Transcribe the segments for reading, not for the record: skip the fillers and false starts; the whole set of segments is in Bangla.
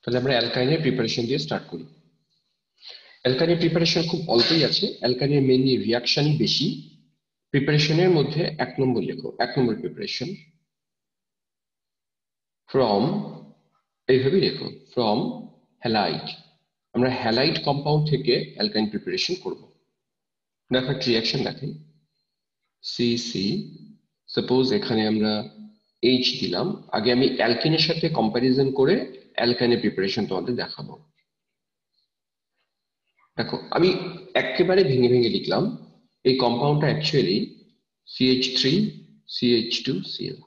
তাহলে আমরা অ্যালকাইনের প্রিপারেশন দিয়ে স্টার্ট করি। অ্যালকাইনের প্রিপারেশন খুব অল্পই আছে, অ্যালকাইনের মেইনলি রিয়াকশনই বেশি। প্রিপারেশনের মধ্যে 1 নম্বর লেখো, 1 নম্বর প্রিপারেশন ফ্রম, এইভাবে লেখো ফ্রম হ্যালাইড। আমরা হ্যালাইড কম্পাউন্ড থেকে অ্যালকাইন প্রিপারেশন করব। দেখো একটা রিয়াকশন দেখাই, সি সি, সাপোজ এখানে আমরা এইচ দিলাম। আগে আমি অ্যালকিনের সাথে কম্প্যারিজন করে অ্যালকাইনের প্রিপারেশন তোমাদের দেখাবো। দেখো আমি একেবারে ভেঙে ভেঙে লিখলাম, এই কম্পাউন্ডটা অ্যাকচুয়ালি CH3 CH2Cl।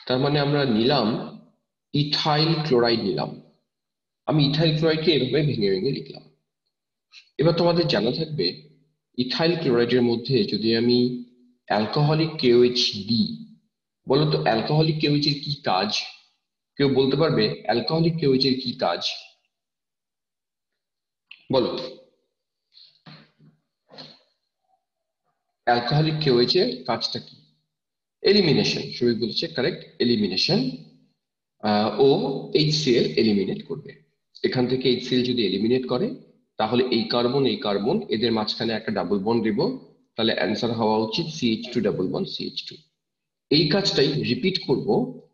তার মানে আমরা নিলাম ইথাইল ক্লোরাইড নিলাম। আমি ইথাইল ক্লোরাইডকে এভাবে ভেঙে ভেঙে লিখলাম। এবার তোমাদের জানা থাকবে ইথাইল ক্লোরাইডের মধ্যে যদি আমি অ্যালকোহলিক KOH দিই, বলো তো অ্যালকোহলিক KOH এর কি কাজ? কেউ বলতে পারবে অ্যালকোহলিক KOH এর কি কাজ? বলো, অ্যালকোহলিক KOH এর কাজটা কি? এলিমিনেশন, সবাই বলছে কারেক্ট, এলিমিনেশন। ও HCl এলিমিনেট করবে। এখান থেকে HCl যদি এলিমিনেট করে তাহলে এই কার্বন এদের মাঝখানে একটা ডাবল বন্ড দেব, তাহলে অ্যান্সার হওয়া উচিত CH2 ডাবল বন্ড CH2। এই কাজটাই রিপিট করব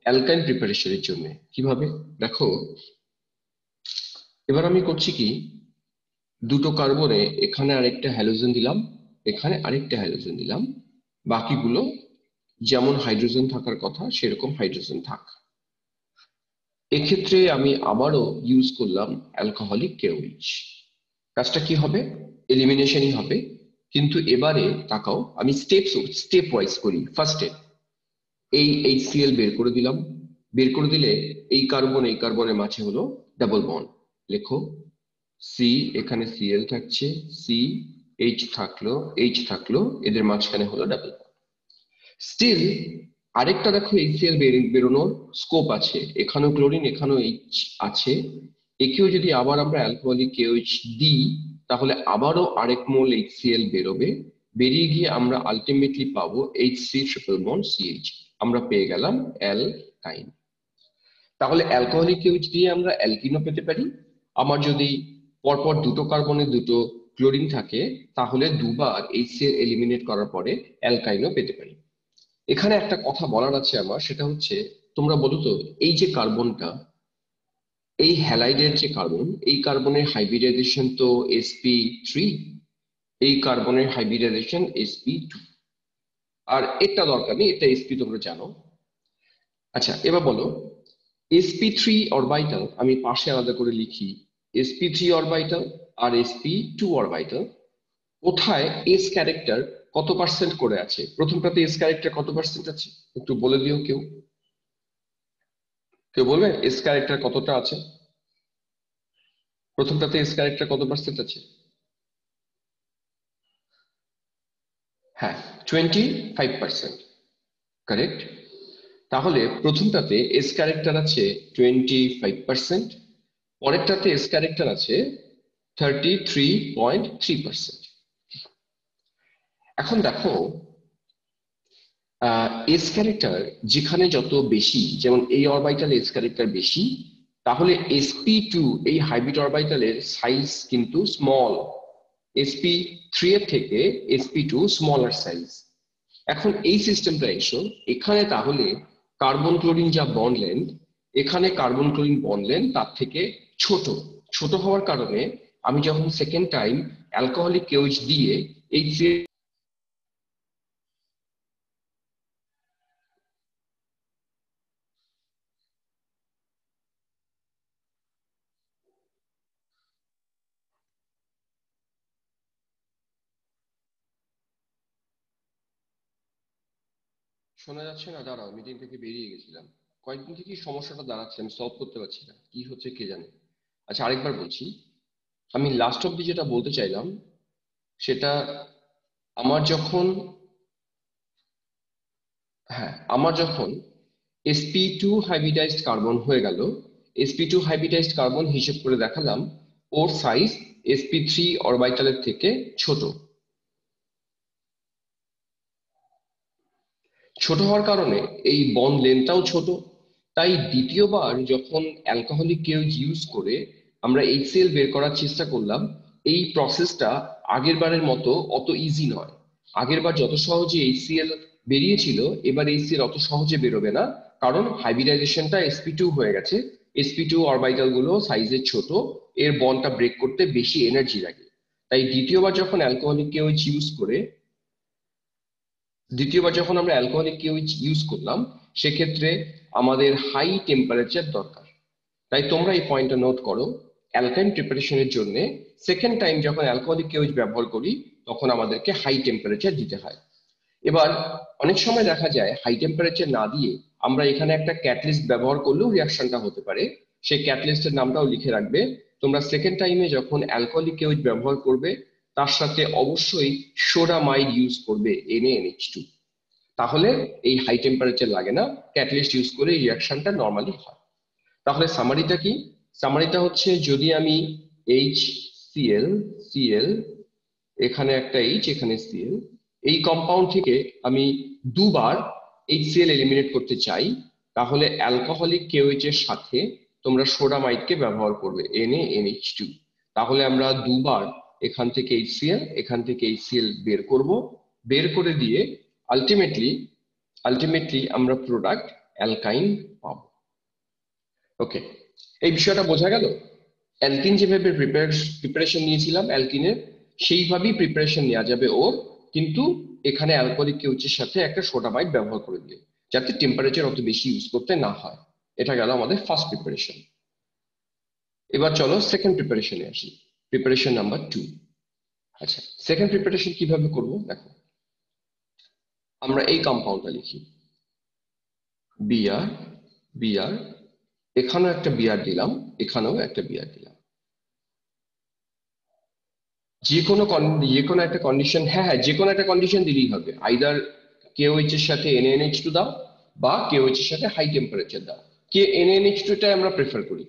অ্যালকাইন প্রিপারেশনের জন্য। কিভাবে দেখো, এবার আমি করছি কি, দুটো কার্বনে এখানে আরেকটা হ্যালোজেন দিলাম, এখানে আরেকটা হ্যালোজেন দিলাম, বাকিগুলো যেমন হাইড্রোজেন থাকার কথা সেরকম হাইড্রোজেন থাক। এক্ষেত্রে আমি আবারও ইউজ করলাম অ্যালকোহলিক KOH। কাজটা কি হবে? এলিমিনেশনই হবে, কিন্তু এবারে তাকাও আমি স্টেপ ওয়াইজ করি। ফার্স্টে এই HCl বের করে দিলাম, বের করে দিলে এই কার্বনের মাঝে হলো ডাবল বন্ড। লেখো সি, এখানে Cl থাকছে, সি এইচ থাকলো, এদের মাঝখানে হলো ডাবল বন্ড। স্টিল আরেকটা দেখো HCl বেরোনোর স্কোপ আছে, এখানেও ক্লোরিন এখানেও H আছে। একেও যদি আবার আমরা অ্যালকোহলিক KOH দিই তাহলে আবারও আরেক মোল HCl বেরোবে, বেরিয়ে গিয়ে আমরা আলটিমেটলি পাবো HC ট্রিপল বন্ড CH। আমরা পেয়ে গেলাম অ্যালকাইন। তাহলে অ্যালকোহলিক KOH দিয়ে আমরা অ্যালকিনও পেতে পারি। আমার যদি পরপর দুটো কার্বনে দুটো ক্লোরিন থাকে তাহলে দুবার HCl এলিমিনেট করার পরে অ্যালকাইনও পেতে পারি। এখানে একটা কথা বলার আছে আমার, সেটা হচ্ছে তোমরা বলো তো, এই যে কার্বনটা, এই হ্যালাইডের যে কার্বন, এই কার্বনের হাইব্রিডাইজেশন তো sp3, এই কার্বনের হাইব্রিডাইজেশন sp2, আর এটা দরকার নেই, এটা sp তোমরা জানো। আচ্ছা এবার বলো, sp3 অরবিটাল আমি পাশে আলাদা করে লিখি, sp3 অরবিটাল আর sp2 অরবিটাল কোথায় এস ক্যারেক্টার কত পার্সেন্ট করে আছে? প্রথমটাতে এস ক্যারেক্টার কত পার্সেন্ট আছে একটু বলে দিও কেউ, কেউ বলবে এস ক্যারেক্টার কতটা আছে? প্রথমটাতে এস ক্যারেক্টার কত পার্সেন্ট আছে? হ্যাঁ, 25%, কারেক্ট। তাহলে প্রথমটাতে এস ক্যারেক্টার আছে 25%, পরেরটাতে এস ক্যারেক্টার আছে 33.3%। এখন দেখো এস ক্যারেক্টার যেখানে যত বেশি, যেমন এই অরবিটালে এস ক্যারেক্টার বেশি, তাহলে sp2 এই হাইব্রিড অরবিটালের সাইজ কিন্তু স্মল, sp3 এর থেকে sp2 স্মলার সাইজ। এখন এই সিস্টেমটা এসো এখানে, তাহলে কার্বন ক্লোরিন যা বন্ড লেন্থ, এখানে কার্বন ক্লোরিন বন্ড লেন্থ তার থেকে ছোট। ছোট হওয়ার কারণে আমি যখন সেকেন্ড টাইম অ্যালকোহলিক KOH দিয়ে এই শোনা যাচ্ছে না, দাঁড়াও মিটিং থেকে বেরিয়ে গেছিলাম, কয়েকদিন থেকে সমস্যাটা দাঁড়াচ্ছে, আমি সলভ করতে পারছি না, কি হচ্ছে কে জানে। আচ্ছা আরেকবার বলছি, আমি লাস্ট অব্দি যেটা বলতে চাইলাম সেটা, আমার যখন, হ্যাঁ আমার যখন sp2 হাইব্রিডাইজড কার্বন হয়ে গেল, sp2 হাইব্রিডাইজড কার্বন হিসেব করে দেখালাম ওর সাইজ sp3 অরবিটালের থেকে ছোট। ছোট হওয়ার কারণে এই বন্ড লেন্থটাও ছোট, তাই দ্বিতীয়বার যখন অ্যালকোহলিক কেউজ ইউজ করে আমরা HCl বের করার চেষ্টা করলাম, এই প্রসেসটা আগের বারের মতো অত ইজি নয়। আগের বার যত সহজে HCl বেরিয়েছিল, এবার HCl অত সহজে বেরোবে না, কারণ হাইব্রিডাইজেশনটা sp2 হয়ে গেছে। sp2 অরবিটাল গুলো সাইজে ছোট, এর বন্ডটা ব্রেক করতে বেশি এনার্জি লাগে। তাই দ্বিতীয়বার যখন আমরা অ্যালকোহলিক কেউজ ইউজ করলাম, সেক্ষেত্রে আমাদের হাই টেম্পারেচার দরকার। তাই তোমরা এই পয়েন্টটা নোট করো, অ্যালকাইন প্রিপারেশনের জন্য সেকেন্ড টাইম যখন অ্যালকোহলিক কেউজ ব্যবহার করি, তখন আমাদেরকে হাই টেম্পারেচার দিতে হয়। এবার অনেক সময় দেখা যায় হাই টেম্পারেচার না দিয়ে আমরা এখানে একটা ক্যাটালিস্ট ব্যবহার করলেও রিয়াকশনটা হতে পারে। সেই ক্যাটালিস্টের নামটাও লিখে রাখবে। তোমরা সেকেন্ড টাইমে যখন অ্যালকোহলিক কেউজ ব্যবহার করবে, তার সাথে অবশ্যই সোডামাইড ইউজ করবে, NaNH2। তাহলে এই হাই টেম্পারেচার লাগে না, ক্যাটালিস্ট ইউজ করে এই রিয়াকশনটা নর্মালি হয়। তাহলে সামারিটা কি? সামারিটা হচ্ছে, যদি আমি HCl, Cl, এখানে একটা H, এখানে Cl, এই কম্পাউন্ড থেকে আমি দুবার HCl এলিমিনেট করতে চাই, তাহলে অ্যালকোহলিক কেওএইচ এর সাথে তোমরা সোডামাইডকে ব্যবহার করবে, NaNH2। তাহলে আমরা দুবার এখান থেকে HCl, এখান থেকে HCl বের করব, বের করে দিয়ে আলটিমেটলি আমরা প্রোডাক্ট অ্যালকাইন পাবো। ওকে, এই বিষয়টা বোঝা গেল? অ্যালকিন যেভাবে প্রিপারেশন নিয়েছিলাম অ্যালকিনের, সেইভাবেই প্রিপারেশন নেওয়া যাবে ওর, কিন্তু এখানে অ্যালকোহলিক কেউচের সাথে একটা সোডামাইড ব্যবহার করে দিয়ে, যাতে টেম্পারেচার অত বেশি ইউজ করতে না হয়। এটা গেল আমাদের ফার্স্ট প্রিপারেশন। এবার চলো সেকেন্ড প্রিপারেশনে আসি, প্রিপারেশন নাম্বার 2। আচ্ছা, সেকেন্ড প্রিপারেশন কিভাবে করব দেখো। আমরা এই কম্পাউন্ডটা লিখি, বিআর, বিআর, এখানেও একটা বিআর দিলাম, এখানেও একটা বিআর দিলাম। যে কোনো একটা কন্ডিশন, হ্যাঁ যে কোনো একটা কন্ডিশন দিলেই হবে। আইদার KOH এর সাথে NaNH2 দাও, বা KOH এর সাথে হাই টেম্পারেচার দাও। NaNH2 টাই আমরা প্রেফার করি।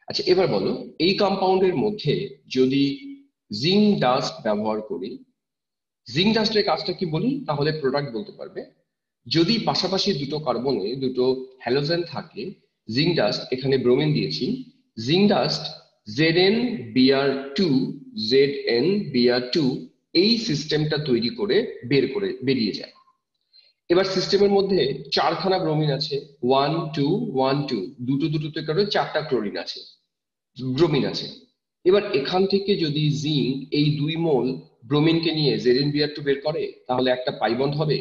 আচ্ছা, এবার বলো, এই কম্পাউন্ডের মধ্যে যদি জিঙ্ক ডাস্ট ব্যবহার করি, জিঙ্ক ডাস্টের কাজটা কি বলি, তাহলে প্রোডাক্ট বলতে পারবে। যদি পাশাপাশি দুটো কার্বনে দুটো হ্যালোজেন থাকে, জিঙ্ক ডাস্ট, এখানে ব্রোমিন দিয়েছি, জিঙ্ক ডাস্ট ZnBr2, ZnBr2 এই সিস্টেমটা তৈরি করে বেরিয়ে যায়। এবার সিস্টেমের মধ্যে চারখানা ব্রোমিন আছে, 1 2 1 2, দুটো দুটোতে করে চারটা ক্লোরিন আছে, ব্রোমিন আছে। এবার এখান থেকে যদি জিঙ্ক এই 2 মোল ব্রোমিনকে নিয়ে ZnBr2 বের করে, তাহলে একটা পাই বন্ড হবে।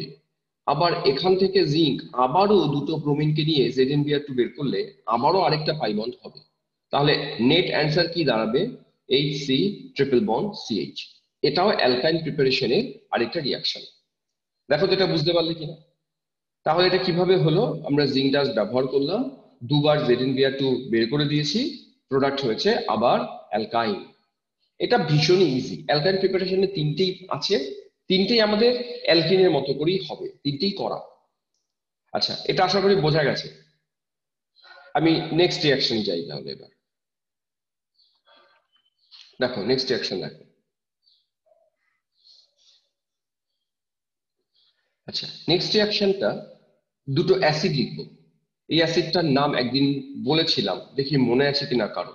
আবার এখান থেকে জিঙ্ক আবারও দুটো ব্রোমিনকে নিয়ে ZnBr2 বের করলে আবারও আরেকটা পাই বন্ড হবে। তাহলে নেট অ্যান্সার কি দাঁড়াবে? HC triple bond CH। এটাও অ্যালকাইন প্রিপারেশনের আরেকটা রিয়াকশন। দেখো তো এটা বুঝতে পারলে কিনা। তাহলে এটা কিভাবে হলো? আমরা জিঙ্ক ডাস্ট ব্যবহার করলাম, দুবার ZnBr2 বের করে দিয়েছি, প্রোডাক্ট হয়েছে আবার অ্যালকাইন। এটা ভীষণই ইজি। অ্যালকাইন প্রিপারেশনে তিনটেই আছে, তিনটেই আমাদের অ্যালকিনের মতো করেই হবে, তিনটেই করা। আচ্ছা, এটা আশা করি বোঝা গেছে। আমি নেক্সট রিয়াকশন যাই তাহলে। এবার দেখো নেক্সট রিয়াকশন দেখো। আচ্ছা, নেক্সট রিয়াকশনটা দুটো অ্যাসিড লিখবো। এই অ্যাসিডটার নাম একদিন বলেছিলাম, দেখি মনে আছে কিনা কারো।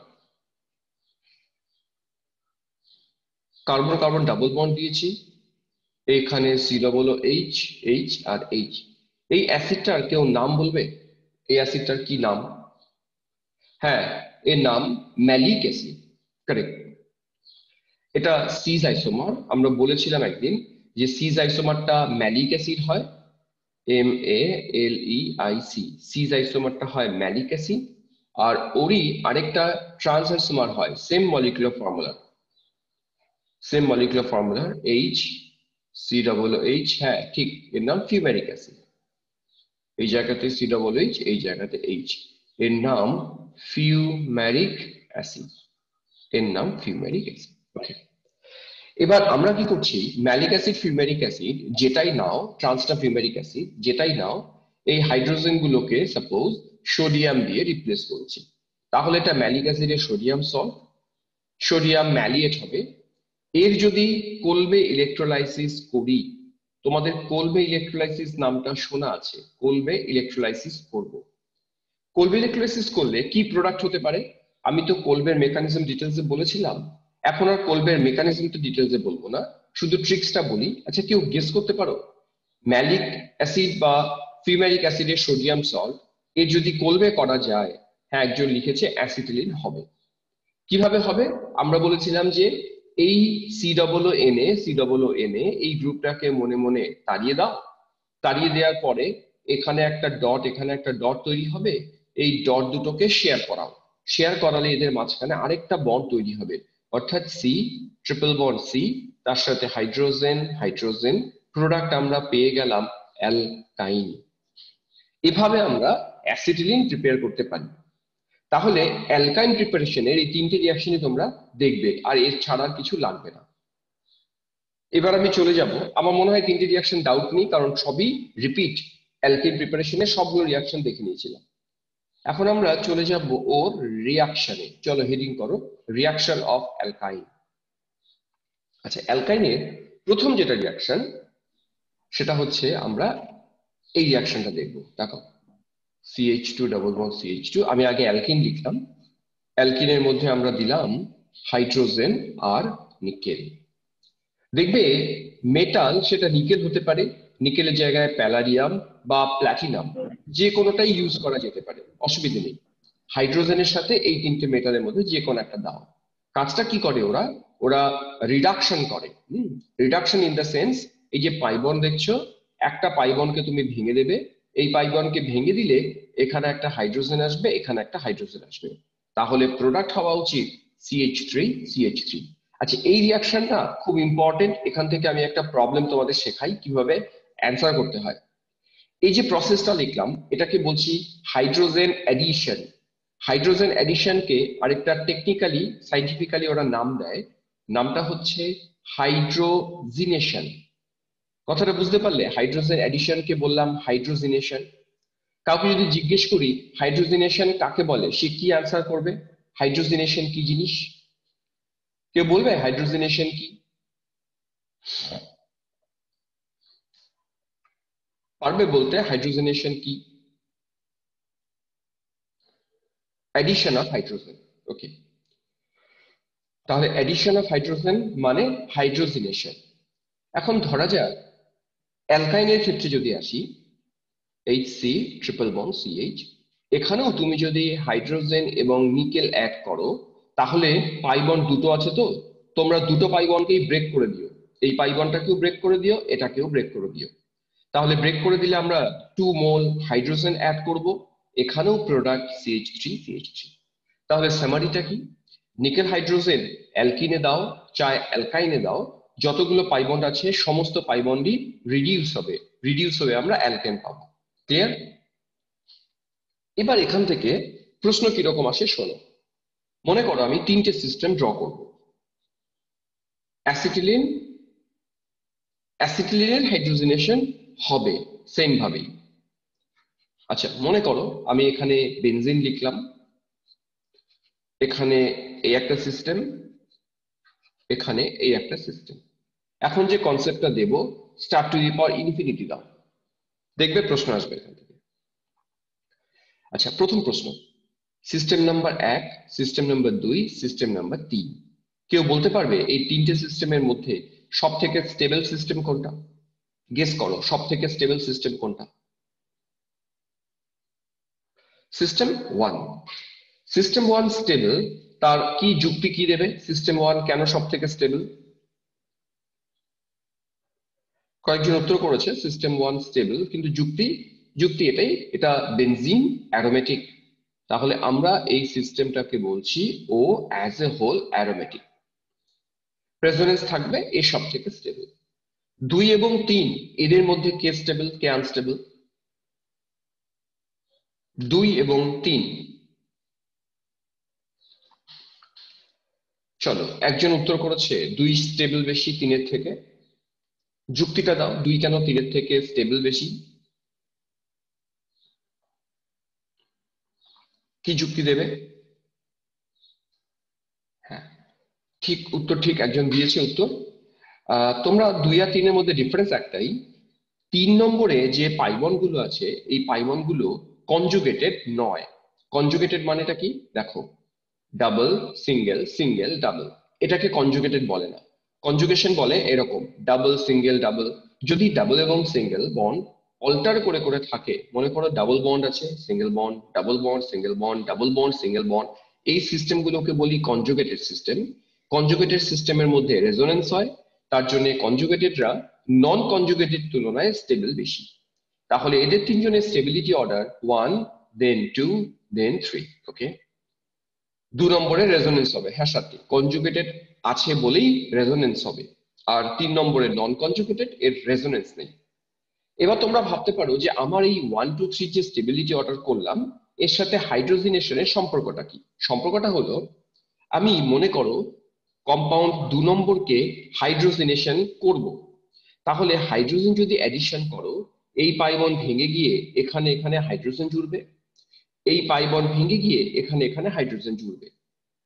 কার্বন কার্বন ডাবল বন্ড দিয়েছি, এখানে COOH, H আর H। এই অ্যাসিডটার কেউ নাম বলবে? এই অ্যাসিডটার কি নাম? হ্যাঁ, এর নাম ম্যালিক অ্যাসিড। কারেক্ট। এটা সিজ আইসোমার। আমরা বলেছিলাম একদিন যে সিজ আইসোমারটা ম্যালিক অ্যাসিড হয়, MALEIC। সিজ আইসোমারটা হয় ম্যালিক অ্যাসিড। আর ওরই আরেকটা ট্রান্স আইসোমার হয় সেম মলিকুলার ফর্মুলার HCOOH। হ্যাঁ ঠিক, এর নাম ফিউমেরিক অ্যাসিড। এই জায়গাতে COOH, এই জায়গাতে H, এর নাম ফিউমেরিক অ্যাসিড। এর নাম ফিউমেরিক অ্যাসিড। ওকে, এবার আমরা কি করছি, ম্যালিক অ্যাসিড, ফিউমেরিক অ্যাসিড যেটাই নাও, ট্রান্সটা ফিউমেরিক অ্যাসিড যেটাই নাও, এই হাইড্রোজেন গুলোকে সাপোজ সোডিয়াম দিয়ে রিপ্লেস করছি। তাহলে এটা ম্যালিক অ্যাসিডের সোডিয়াম সল্ট, সোডিয়াম ম্যালিয়েট হবে। এর যদি কোলবে ইলেকট্রোলাইসিস করি, তোমাদের কোলবে ইলেকট্রোলাইসিস নামটা শোনা আছে, কোলবে ইলেকট্রোলাইসিস করব। কোলবে ইলেক্ট্রোলাইসিস করলে কি প্রোডাক্ট হতে পারে? আমি তো কোলবের মেকানিজম ডিটেলসে বলেছিলাম, এখন আর কোলবের মেকানিজম তো ডিটেলসে বলবো না, শুধু ট্রিক্সটা বলি। আচ্ছা, কেউ গেস করতে পারো ম্যালিক অ্যাসিড বা ফিউমেরিক অ্যাসিডের সোডিয়াম সল্ট এ যদি কোলবে করা যায়, হ্যাঁ একজন লিখেছে অ্যাসিটিলিন হবে। কিভাবে হবে? আমরা বলেছিলাম যে এই সি এই গ্রুপটাকে মনে মনে তাড়িয়ে দাও, তাড়িয়ে দেওয়ার পরে এখানে একটা ডট এখানে একটা ডট তৈরি হবে, এই ডট দুটোকে শেয়ার করাও, শেয়ার করালে এদের মাঝখানে আরেকটা বন্ড তৈরি হবে, অর্থাৎ সি ট্রিপল বন্ড সি, তার সাথে হাইড্রোজেন হাইড্রোজেন, প্রোডাক্ট আমরা পেয়ে গেলাম অ্যালকাইন। এভাবে আমরা অ্যাসিটিলিন প্রিপেয়ার করতে পারি। তাহলে অ্যালকাইন প্রিপারেশনের এই তিনটে রিয়াকশনই তোমরা দেখবে, আর এর ছাড়া কিছু লাগবে না। এবার আমি চলে যাব, আমার মনে হয় তিনটে রিয়াকশন ডাউট নেই, কারণ সবই রিপিট, অ্যালকেন প্রিপারেশনে সবগুলো রিয়াকশন দেখে নিয়েছিলাম। এখন আমরা চলে যাব ওর রিয়াকশনে। চলো হেডিং করো রিয়াকশন অফ অ্যালকাইন। আচ্ছা, অ্যালকাইনের প্রথম যেটা রিয়াকশন সেটা হচ্ছে আমরা এই রিয়াকশনটা দেখবো। দেখো CH2 ডাবল বন্ড CH2, আমি আগে অ্যালকিন লিখলাম, অ্যালকিনের মধ্যে আমরা দিলাম হাইড্রোজেন আর নিকেল। দেখবে মেটাল সেটা নিকেল হতে পারে, নিকেলের জায়গায় প্যালাডিয়াম বা প্ল্যাটিনাম যে কোনোটাই ইউজ করা যেতে পারে, অসুবিধা নেই। হাইড্রোজেনের সাথে এই তিনটে মেটালের মধ্যে যে কোনো একটা দাও। কাজটা কি করে ওরা? ওরা রিডাকশন করে। রিডাকশন ইন দ্য সেন্স, এই যে পাইবন দেখছো, একটা পাইবনকে তুমি ভেঙে দেবে, এই পাইবনকে ভেঙে দিলে এখানে একটা হাইড্রোজেন আসবে, এখানে একটা হাইড্রোজেন আসবে, তাহলে প্রোডাক্ট হওয়া উচিত CH3 CH3। আচ্ছা, এই রিয়াকশনটা খুব ইম্পর্টেন্ট, এখান থেকে আমি একটা প্রবলেম তোমাদের শেখাই কিভাবে অ্যান্সার করতে হয়। এই যে প্রসেসটা লিখলাম এটাকে বলছি হাইড্রোজেন অ্যাডিশন। হাইড্রোজেন অ্যাডিশনকে আরেকটা টেকনিক্যালি সাইন্টিফিক্যালি ওরা নাম দেয়, নামটা হচ্ছে হাইড্রোজিনেশন। কথাটা বুঝতে পারলে? হাইড্রোজেন অ্যাডিশনকে বললাম হাইড্রোজিনেশন। কাউকে যদি জিজ্ঞেস করি হাইড্রোজিনেশন কাকে বলে, সে কি আনসার করবে? হাইড্রোজিনেশন কি জিনিস? কেউ বলবে হাইড্রোজিনেশন কি? পারবে বলতে হাইড্রোজেনেশন কি? Addition of hydrogen. ওকে, তাহলে অ্যাডিশন অফ হাইড্রোজেন মানে হাইড্রোজিনেশন। এখন ধরা যাক অ্যালকাইনের ক্ষেত্রে যদি আসি, HC ট্রিপল বন্ড CH, এখানেও তুমি যদি হাইড্রোজেন এবং নিকেল অ্যাড করো, তাহলে পাইবন্ড দুটো আছে, তো তোমরা দুটো পাইবন্ডকেই ব্রেক করে দিও, এই পাইবন্ডটাকেও ব্রেক করে দিও, এটাকেও ব্রেক করে দিও। তাহলে ব্রেক করে দিলে আমরা 2 মোল হাইড্রোজেন অ্যাড করব, এখানেও প্রোডাক্ট CH3 তাহলে সামারিটা কি? নিকেল হাইড্রোজেন অ্যালকিনে দাও চাই অ্যালকাইনে দাও, যতগুলো পাইবন্ড আছে সমস্ত পাইবন্ডই রিডিউস হবে আমরা অ্যালকেন পাবো। ক্লিয়ার? এবার এখান থেকে প্রশ্ন কিরকম আসে শোনো। মনে করো আমি তিনটে সিস্টেম ড্র করব। অ্যাসিটিলিন, অ্যাসিটিলিনের হাইড্রোজেনেশন হবে সেম ভাবেই। আচ্ছা, মনে করো আমি এখানে বেনজিন লিখলাম, এখানে এই একটা সিস্টেম, এখানে এই একটা সিস্টেম। এখন যে কনসেপ্টটা দেব, star to the power infinity দাও, দেখবে প্রশ্ন আসবে এখান থেকে। আচ্ছা, প্রথম প্রশ্ন, system number 1, system number 2, system number 3, কেউ বলতে পারবে এই তিনটে সিস্টেমের মধ্যে সব থেকে স্টেবল সিস্টেম কোনটা? গেস করো সব থেকে স্টেবল সিস্টেম কোনটা? সিস্টেম 1। সিস্টেম 1 স্টেবল, তার কি যুক্তি কি দেবে? সিস্টেম 1 কেন সব থেকে স্টেবল? কয়েকজন উত্তর করেছে সিস্টেম 1 স্টেবল, কিন্তু যুক্তি যুক্তি এটাই, এটা বেনজিন অ্যারোমেটিক, তাহলে আমরা এই সিস্টেমটাকে বলছি ও as a whole aromatic, precedence থাকবে এ সব থেকে স্টেবল। 2 এবং 3 এদের মধ্যে কে স্টেবল কে আনস্টেবল? 2 এবং 3, চলো একজন উত্তর করেছে 2 স্টেবল বেশি 3 এর থেকে, যুক্তিটা দাও 2 কেন 3 এর থেকে স্টেবল বেশি, কি যুক্তি দেবে? হ্যাঁ, ঠিক উত্তর, ঠিক একজন দিয়েছে উত্তর। তোমরা 2 আর 3 এর মধ্যে ডিফারেন্স একটাই, 3 নম্বরে যে পাইবন গুলো আছে এই পাইবন গুলো কনজুগেটেড নয়, কনজুগেটেড মানেটা কি দেখো, ডাবল সিঙ্গেল সিঙ্গেল ডাবল, এটাকে কনজুগেটেড বলে না। কনজুগেশন বলে এরকম ডাবল সিঙ্গেল ডাবল। যদি ডাবল এবং সিঙ্গেল বন্ড অল্টার করে করে থাকে, মনে করো ডাবল বন্ড আছে, single bond, double bond, single bond, double bond, single bond, এই সিস্টেমগুলোকে বলি কনজুগেটেড সিস্টেম। কনজুগেটেড সিস্টেমের মধ্যে রেজোনেন্স হয়, তার জন্য কনজুগেটেডরা নন কনজুগেটেড তুলনায় স্টেবল বেশি। তাহলে এদের তিনজনের স্টেবিলিটি অর্ডার 1, দেন 2, দেন 3। ওকে, 2 নম্বরে রেজোনেন্স হবে, হ্যাঁ সাথে কনজুগেটেড আছে বলেই রেজোনেন্স হবে। আর 3 নম্বরে নন কনজুগেটেড, এর রেজোনেন্স নেই। এবার তোমরা ভাবতে পারো যে আমার এই 1, 2, 3 যে স্টেবিলিটি অর্ডার করলাম, এর সাথে হাইড্রোজিনেশনের সম্পর্কটা কি? সম্পর্কটা হলো, আমি মনে করো কম্পাউন্ড 2 নম্বরকে হাইড্রোজিনেশন করব, তাহলে হাইড্রোজেন যদি অ্যাডিশন করো, এই পাই বন্ড ভেঙে গিয়ে এখানে এখানে হাইড্রোজেন জুড়বে, এই পাই বন্ড ভেঙে গিয়ে এখানে এখানে হাইড্রোজেন জুড়বে,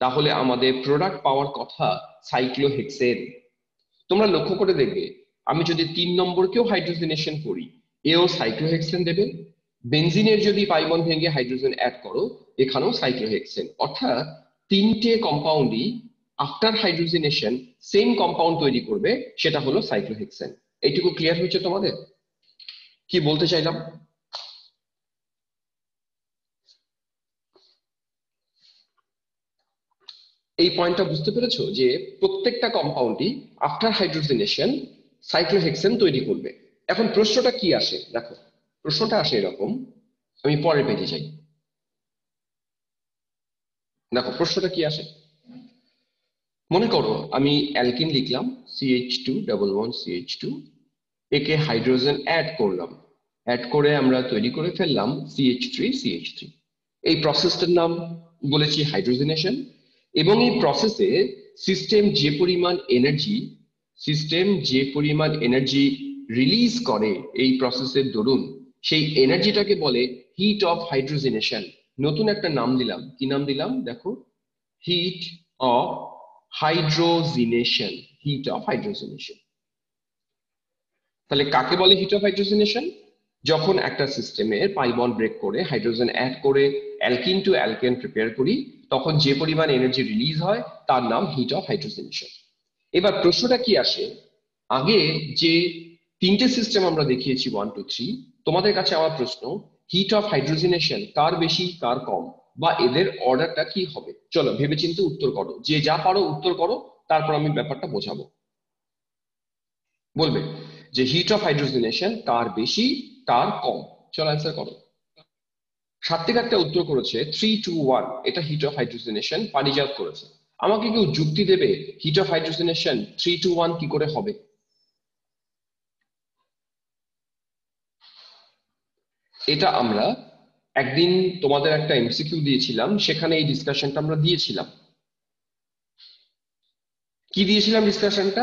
তাহলে আমাদের প্রোডাক্ট পাওয়ার কথা সাইক্লোহেক্সেন। তোমরা লক্ষ্য করে দেখবে, আমি যদি 3 নম্বরকেও হাইড্রোজেনেশন করি, এও সাইক্লোহেক্সেন দেবে। বেনজিনের যদি পাই বন্ড ভেঙে হাইড্রোজেন অ্যাড করো, এখানেও সাইক্লোহেক্সেন। অর্থাৎ তিনটে কম্পাউন্ডই আফটার হাইড্রোজেনেশন সেম কম্পাউন্ড তৈরি করবে, সেটা হলো সাইক্লোহেক্সেন। এইটুকু ক্লিয়ার হয়েছে তোমাদের? কি বলতে চাইলাম? এই পয়েন্টটা বুঝতে পেরেছো যে প্রত্যেকটা কম্পাউন্ডই আফটার হাইড্রোজেনেশন সাইক্লোহেক্সেন তৈরি করবে। এখন প্রশ্নটা কি আসে দেখো, প্রশ্নটা আসে এরকম, আমি পরের পেজে যাই। দেখো প্রশ্নটা কি আসে, মনে করো আমি অ্যালকিন লিখলাম CH2 একে হাইড্রোজেন অ্যাড করলাম, অ্যাড করে আমরা তৈরি করে ফেললাম CH3। এই প্রসেসটার নাম বলেছি হাইড্রোজেনেশন। এবং এই প্রসেসে সিস্টেম যে পরিমাণ এনার্জি রিলিজ করে এই প্রসেসের দরুন, সেই এনার্জিটাকে বলে হিট অফ হাইড্রোজেনেশন। নতুন একটা নাম দিলাম, কি নাম দিলাম দেখো, heat of hydrogenation. Heat of hydrogenation. তাহলে কাকে বলে হিট অফ হাইড্রোজেনেশন? যখন একটা সিস্টেমে পাই বন্ড ব্রেক করে হাইড্রোজেন অ্যাড করে অ্যালকিন টু অ্যালকেন প্রিপেয়ার করি, তখন যে পরিমাণ এনার্জি রিলিজ হয় তার নাম হিট অফ হাইড্রোজেনেশন। এবার প্রশ্নটা কি আসে, আগে যে তিনটে সিস্টেম আমরা দেখিয়েছি 1, 2, 3, তোমাদের কাছে আমার প্রশ্ন, হিট অফ হাইড্রোজেনেশন কার বেশি কার কম, বা এদের অর্ডারটা কি হবে? চলো ভেবেচিন্তে উত্তর করো, যে যা পারো উত্তর করো, তারপর আমি ব্যাপারটা বোঝাবো। বলবে যে হিট অফ হাইড্রোজেনেশন কার বেশি কার কম। চলো অ্যান্সার করো। সাত্বিক একটা উত্তর করেছে 3, 2, 1, এটা হিট অফ হাইড্রোজেনেশন পারিজাত করেছে। আমাকে কেউ যুক্তি দেবে হিট অফ হাইড্রোজেনেশন 3, 2, 1 কি করে হবে? এটা আমরা একদিন তোমাদের একটা এমসিকিউ দিয়েছিলাম, সেখানে এই ডিসকাশনটা আমরা দিয়েছিলাম। কি দিয়েছিলাম ডিসকাশনটা?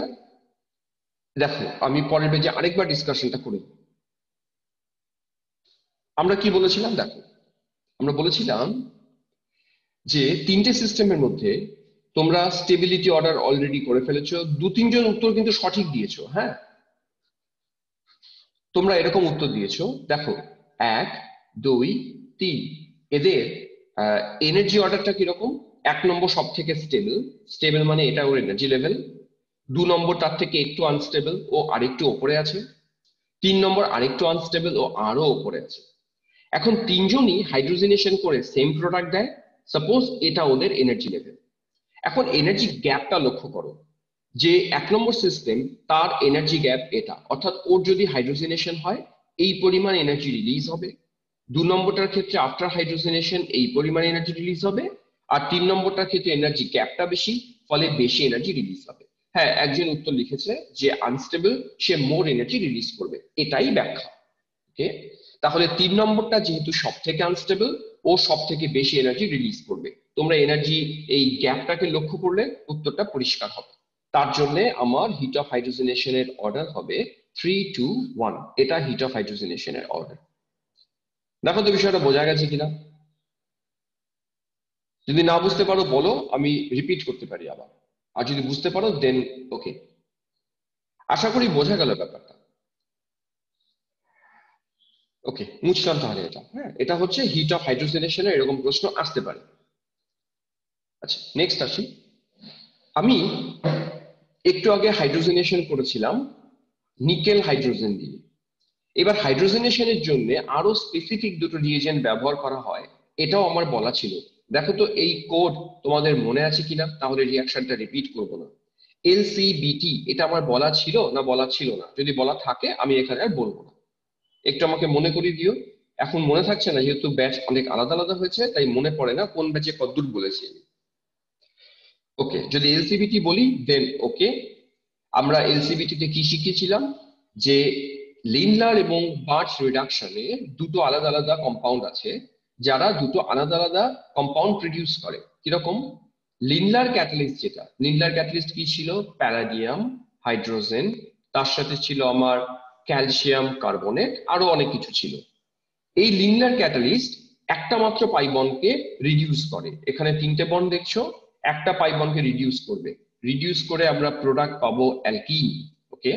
দেখো আমি পরের পেজে আরেকবার ডিসকাশনটা করি। আমরা কি বলেছিলাম দেখো, আমরা বলেছিলাম যে তিনটে সিস্টেমের মধ্যে তোমরা স্টেবিলিটি অর্ডার অলরেডি করে ফেলেছো, 2, 3 জন উত্তর কিন্তু সঠিক দিয়েছো। হ্যাঁ, তোমরা এরকম উত্তর দিয়েছো দেখো, 1, 2, 3, এদের এনার্জি অর্ডারটা কিরকম? 1 নম্বর সব থেকে স্টেবল, স্টেবল মানে এটা ওর এনার্জি লেভেল। 2 নম্বর তার থেকে একটু আনস্টেবল, ও আরেকটু ওপরে আছে। 3 নম্বর আরেকটু আনস্টেবল, ও আরো ওপরে আছে। এখন তিনজনই হাইড্রোজেনেশন করে সেম প্রোডাক্ট দেয়, সাপোজ এটা ওদের এনার্জি লেভেল। এখন এনার্জি গ্যাপটা লক্ষ্য করো, যে 1 নম্বর সিস্টেম তার এনার্জি গ্যাপ এটা, অর্থাৎ ওর যদি হাইড্রোজেনেশন হয় এই পরিমাণ এনার্জি রিলিজ হবে। 2 নম্বরটার ক্ষেত্রে আফটার হাইড্রোজেনেশন এই পরিমাণ এনার্জি রিলিজ হবে। আর 3 নম্বরটার ক্ষেত্রে এনার্জি গ্যাপটা বেশি, ফলে বেশি এনার্জি রিলিজ হবে। হ্যাঁ, একজন উত্তর লিখেছে যে আনস্টেবল সে মোর এনার্জি রিলিজ করবে, এটাই ব্যাখ্যা। ওকে, তাহলে 3 নম্বরটা যেহেতু সব থেকে আনস্টেবল, ও সব থেকে বেশি এনার্জি রিলিজ করবে। তোমরা এনার্জি এই গ্যাপটাকে লক্ষ্য করলে উত্তরটা পরিষ্কার হবে। তার জন্য আমার হিট অফ হাইড্রোজেনেশনের অর্ডার হবে 3, 2, 1। এটা হিট অফ হাইড্রোজেনেশনের অর্ডার। দেখো তো বিষয়টা বোঝা গেছে কিনা? যদি না বুঝতে পারো বলো, আমি রিপিট করতে পারি আবার। আর যদি বুঝতে পারো দেন ওকে। আশা করি বোঝা গেল ব্যাপারটা। ওকে, মুছলাম তাহলে এটা। হ্যাঁ, এটা হচ্ছে হিট অফ হাইড্রোজেনেশনের এরকম প্রশ্ন আসতে পারে। আচ্ছা, নেক্সট আসি। আমি একটু আগে হাইড্রোজেনেশন করেছিলাম নিকেল হাইড্রোজেন দিয়ে। এবার হাইড্রোজেনেশনের জন্য আরো স্পেসিফিক দুটো রিএজেন্ট ব্যবহার করা হয়, এটাও আমার বলা ছিল। দেখো তো এই কোড তোমাদের মনে আছে কিনা, তাহলে রিয়াকশনটা রিপিট করব না। এলসিবিটি এটা আমার বলা ছিল না বলা ছিল না? যদি বলা থাকে আমি এখানে আর বলবো না, একটু আমাকে মনে করিয়ে দিও। এখন মনে থাকছে না, যেহেতু ব্যাচ অনেক আলাদা আলাদা হয়েছে, তাই মনে পড়ে না কোন ব্যাচে কতদূর বলেছি। ওকে, যদি এলসিবিটি বলি দেন ওকে। আমরা এলসিবিটি তে কি শিখেছিলাম, যে লিন্ডলার এবং বার্চ রিডাকশনে দুটো আলাদা আলাদা কম্পাউন্ড আছে, যারা দুটো আলাদা আলাদা কম্পাউন্ড প্রডিউস করে। কিরকম? লিন্ডলার ক্যাটালিস্ট, যেটা লিন্ডলার ক্যাটালিস্ট কি ছিল, প্যালাডিয়াম হাইড্রোজেন, তার সাথে ছিল আমার ক্যালসিয়াম কার্বনেট, আরো অনেক কিছু ছিল। এই লিনিয়ার ক্যাটালিস্ট একটা মাত্র পাই বন্ডকে রিডিউস করে। এখানে তিনটে বন্ড দেখছো, একটা পাই বন্ডকে রিডিউস করবে, রিডিউস করে আমরা প্রোডাক্ট পাবো অ্যালকিন। ওকে,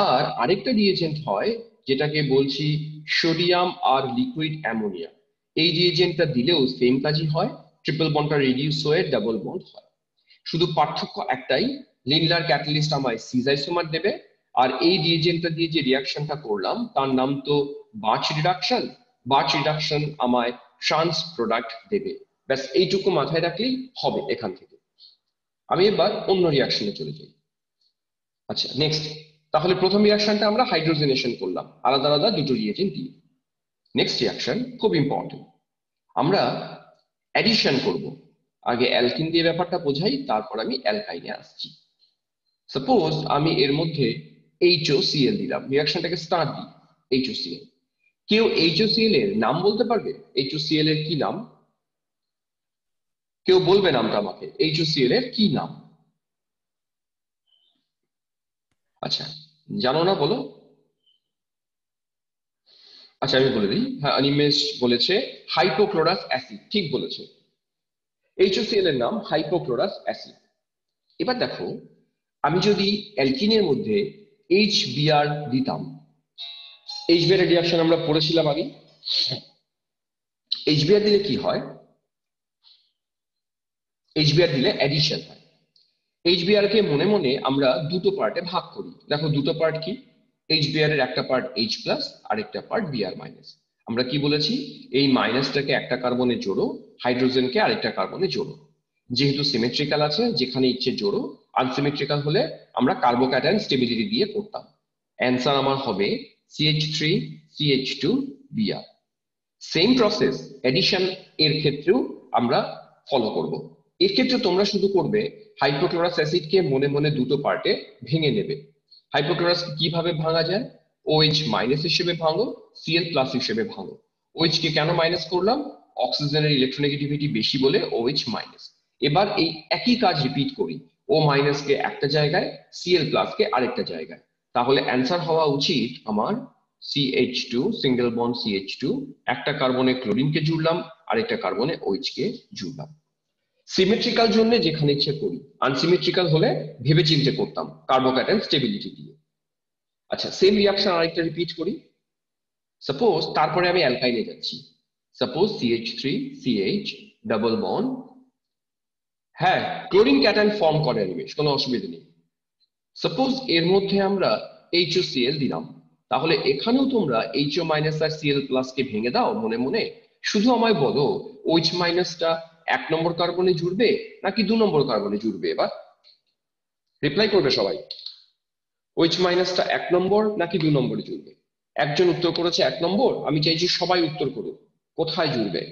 আর আরেকটা রিএজেন্ট হয় যেটাকে বলছি সোডিয়াম আর লিকুইড অ্যামোনিয়া। এই রিএজেন্টটা দিলেও সেম কাজই হয়, ট্রিপল বন্ডটা রিডিউস হয়ে ডাবল বন্ড হয়। শুধু পার্থক্য একটাই, লিনিয়ার ক্যাটালিস্ট আমায় সিজ আইসোমার দেবে, আর এই রিএজেন্টটা দিয়ে যে রিয়াকশনটা করলাম তার নাম তো বার্চ রিডাকশন। বার্চ রিডাকশন আমায় ট্রান্স প্রোডাক্ট দেবে। ব্যাস এইটুকু মাথায় রাখলেই হবে এখান থেকে। আমি এবার অন্য রিয়াকশনে চলে যাই। আচ্ছা, নেক্সট। তাহলে প্রথম রিয়াকশনটা আমরা হাইড্রোজেনেশন করলাম আলাদা আলাদা দুটো রিএজেন্ট দিয়ে। নেক্সট রিয়াকশন খুব ইম্পর্টেন্ট, আমরা অ্যাডিশন করব। আগে অ্যালকিন দিয়ে ব্যাপারটা বোঝাই, তারপর আমি অ্যালকাইনে আসছি। সাপোজ আমি এর মধ্যে HOCl দিলাম, রিয়াকশনটাকে স্টার্ট দিই HOCl। কেউ HOCl এর নাম বলতে পারবে? HOCl এর কি নাম? কেউ বলবে নামটা আমাকে, HOCl এর কি নাম? আচ্ছা, জানো না, বলো। আচ্ছা, আমি বলে দিই। হ্যাঁ, অনিমেষ বলেছে হাইপোক্লোরাস অ্যাসিড, ঠিক বলেছে। HOCl এর নাম হাইপোক্লোরাস অ্যাসিড। এবার দেখো, আমি যদি অ্যালকিনের মধ্যে HBr দিতাম, HBr এর রিয়াকশন আমরা পড়েছিলাম আগে। HBr দিলে কি হয়? HBr দিলে অ্যাডিশন হয়। HBr কে মনে মনে আমরা দুটো পার্টে ভাগ করি। দেখো দুটো পার্ট কি, HBr এর একটা পার্ট H প্লাস আর একটা পার্ট Br মাইনাস। আমরা কি বলেছি, এই মাইনাসটাকে একটা কার্বনে জোড়ো, হাইড্রোজেনকে আরেকটা কার্বনে জোড়ো। যেহেতু সিমেট্রিক্যাল আছে, যেখানে ইচ্ছে জোড়ো। আনসিমেট্রিক্যাল হলে আমরা কার্বোক্যাটায়ন স্টেবিলিটি দিয়ে করতাম। অ্যান্সার আমার হবে CH3CH2Br। সেম প্রসেস এডিশন এর ক্ষেত্রেও আমরা ফলো করব। এর ক্ষেত্রে তোমরা শুধু করবে হাইপোক্লোরাস অ্যাসিডকে মনে মনে দুটো পার্টে ভেঙে নেবে। হাইপোক্লোরাস কিভাবে ভাঙা যায়? OH মাইনাস হিসেবে ভাঙো, Cl প্লাস হিসেবে ভাঙো। OH কে কেন মাইনাস করলাম? অক্সিজেনের ইলেকট্রোনেগেটিভিটি বেশি বলে OH মাইনাস। এবার এই একই কাজ রিপিট করি, O মাইনাস কে একটা জায়গায়, Cl প্লাস কে আরেকটা জায়গায়। তাহলে অ্যান্সার হওয়া উচিত আমার CH2 সিঙ্গেল বন্ড CH2, একটা কার্বনে ক্লোরিনকে জুড়লাম, আরেকটা কার্বনে OH কে জুড়লাম। সিমেট্রিক্যাল জন্য যেখানে ইচ্ছে করি, আনসিমেট্রিক্যাল হলে ভেবে চিন্তে করতাম কার্বোক্যাটায়ন স্টেবিলিটি দিয়ে। আচ্ছা, সেম রিয়াকশন আরেকটা রিপিট করি। সাপোজ তারপরে আমি অ্যালকাইনে যাচ্ছি। সাপোজ CH3CH ডাবল বন্ড, হ্যাঁ ক্লোরিন ক্যাটায়ন ফর্ম করে নিবে, কোনো অসুবিধা নেই। সাপোজ এর মধ্যে আমরা HOCl দিলাম, তাহলে এখানেও তোমরা HO মাইনাস আর Cl প্লাস কে ভেঙে দাও মনে মনে। শুধু আমায় বলো OH মাইনাসটা 1 নম্বর কার্বনে জুড়বে নাকি 2 নম্বর কার্বনে জুড়বে? এবার রিপ্লাই করবে সবাই। OH মাইনাসটা 1 নম্বর নাকি 2 নম্বরে জুড়বে? একজন উত্তর করেছে 1 নম্বর, আমি চাইছি সবাই উত্তর করুক কোথায় জুড়বে।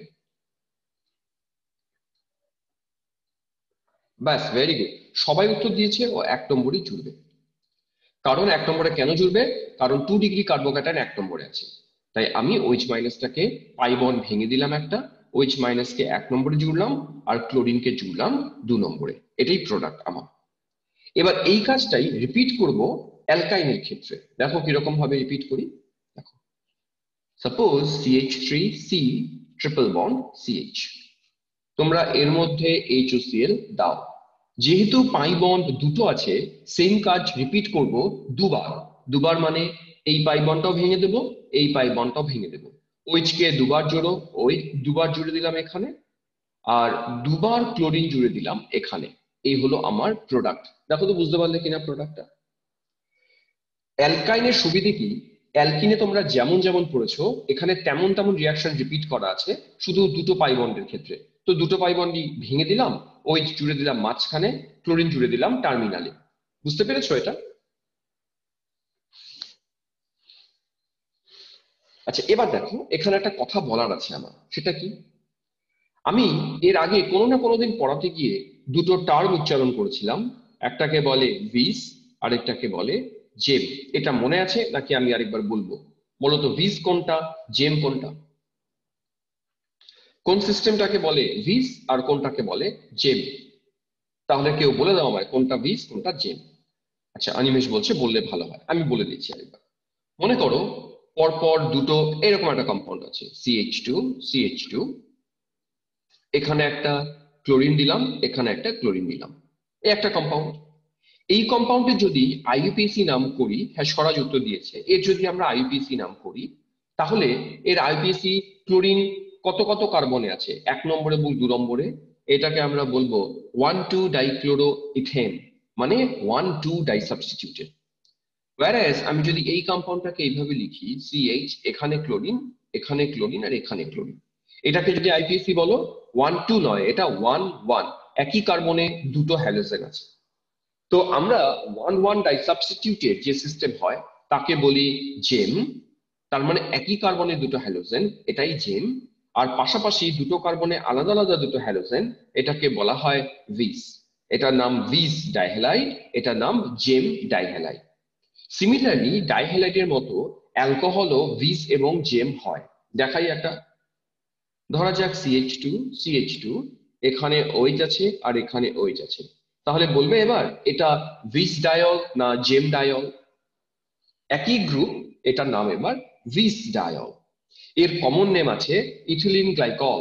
ব্যাস, ভেরি গুড, সবাই উত্তর দিয়েছে ও 1 নম্বরই জুড়বে। কারণ 1 নম্বরে কেন জুড়বে? কারণ 2 ডিগ্রি কার্বোক্যাটায়ন 1 নম্বরে আছে। তাই আমি OH মাইনাসটাকে পাই বন্ড ভেঙে দিলাম একটা, OH মাইনাসকে 1 নম্বরে জুড়লাম, আর ক্লোরিনকে জুড়লাম 2 নম্বরে। এটাই প্রোডাক্ট আমার। এবার এই কাজটাই রিপিট করব অ্যালকাইনের ক্ষেত্রে। দেখো কিরকম ভাবে রিপিট করি। দেখো, suppose CH3C triple bond CH, তোমরা এর মধ্যে HOCl দাও। যেহেতু পাই বন্ড দুটো আছে, সেম কাজ রিপিট করব দুবার। দুবার মানে এই পাই বন্ডটাও ভেঙে দেবো, এই পাই বন্ডটাও ভেঙে দেবো। OH কে দুবার জোড়ো, ওই দুবার জুড়ে দিলাম এখানে, আর দুবার ক্লোরিন জুড়ে দিলাম এখানে। এই হলো আমার প্রোডাক্ট। দেখো তো বুঝতে পারলে কিনা প্রোডাক্টটা। অ্যালকাইনের সুবিধে কি, অ্যালকিনে তোমরা যেমন যেমন পড়েছো এখানে তেমন তেমন রিয়াকশন রিপিট করা আছে, শুধু দুটো পাই বন্ডের ক্ষেত্রে। তো দুটো পাই বন্ডই ভেঙে দিলাম, OH জুড়ে দিলাম মাঝখানে, ক্লোরিন জুড়ে দিলাম টার্মিনালে। বুঝতে পেরেছো এটা? আচ্ছা এবার দেখো, এখানে একটা কথা বলার আছে আমার, সেটা কি, আমি এর আগে কোনো না কোনোদিন পড়াতে গিয়ে দুটো টার্ম উচ্চারণ করেছিলাম, একটাকে বলে ভিস, আরেকটাকে বলে জেম। এটা মনে আছে নাকি আমি আরেকবার বলবো? বলতো ভিস কোনটা, জেম কোনটা? কোন সিস্টেমটাকে বলে ভিস আর কোনটাকে বলে জেম? তাহলে কেউ বলে দাও আমায় কোনটা ভিস কোনটা জেম। আচ্ছা অনিমেষ বলছে বললে ভালো হয়, আমি বলে দিচ্ছি আরেকবার। মনে করো পরপর দুটো এরকম একটা কম্পাউন্ড আছে, CH2 CH2, এখানে একটা ক্লোরিন দিলাম, এখানে একটা ক্লোরিন দিলাম, এই একটা কম্পাউন্ড। এই কম্পাউন্ডের যদি আইইউপিএসি নাম করি, হ্যাঁ স্বরাজ উত্তর দিয়েছে, এর যদি আমরা আইইউপিএসি নাম করি, তাহলে এর আইইউপিএসি ক্লোরিন কত কত কার্বনে আছে, 1 নম্বরে এবং 2 নম্বরে। এটাকে আমরা বলবো 1,2 ডাইক্লোরো ইথেন, মানে 1,2 ডাইসাবস্টিটিউটেড। ওয়্যারএজ আমি যদি এই কম্পাউন্ডটাকে এইভাবে লিখি, CH, এখানে ক্লোরিন, এখানে ক্লোরিন, আর এখানে ক্লোরিন, এটাকে যদি আইপিএসি বলো, 1,2 নয়, এটা 1,1, একই কার্বনে দুটো হ্যালোজেন আছে। তো আমরা 1,1 ডাইসাবস্টিটিউটেড যে সিস্টেম হয় তাকে বলি জেম। তার মানে একই কার্বনে দুটো হ্যালোজেন, এটাই জেম। আর পাশাপাশি দুটো কার্বনে আলাদা আলাদা দুটো হ্যালোজেন, এটাকে বলা হয় ভিস। এটার নাম ভিস ডাইহ্যালাইড, এটার নাম জেম ডাইহ্যালাইড। সিমিলারলি ডাইহ্যালাইডের মতো অ্যালকোহলও ভিস এবং জেম হয়। দেখাই একটা, ধরা যাক CH2, এখানে OH আছে আর এখানে OH আছে। তাহলে বলবে এবার এটা ভিস ডায়ল না জেম ডায়ল? একই গ্রুপ, এটার নাম এবার ভিস ডায়ল। এর কমন নেম আছে ইথিলিন গ্লাইকল।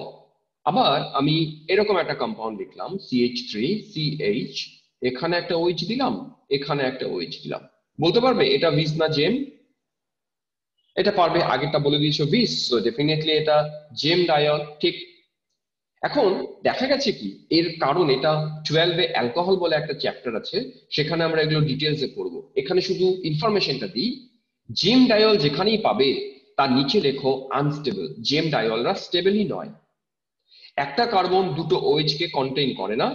আবার আমি এরকম একটা কম্পাউন্ড লিখলাম, CH3CH, এখানে একটা OH দিলাম, এখানে একটা OH দিলাম। বলতে পারবে এটা ভিস না জেম? এটা পারবে, আগেরটা বলে দিয়েছো ভিস, সো ডেফিনেটলি এটা জেম ডায়ল, ঠিক। এখন দেখা গেছে কি, এর কারণ এটা 12-এ অ্যালকোহল বলে একটা চ্যাপ্টার আছে, সেখানে আমরা এগুলো ডিটেলসে পড়বো। এখানে শুধু ইনফরমেশনটা দিই, জেম ডায়ল যেখানেই পাবে তার নিচে লেখো আনস্টেবল। জেম ডায়লরা স্টেবলই নয়। একটা কার্বন দুটো OH কে কন্টেইন করে না,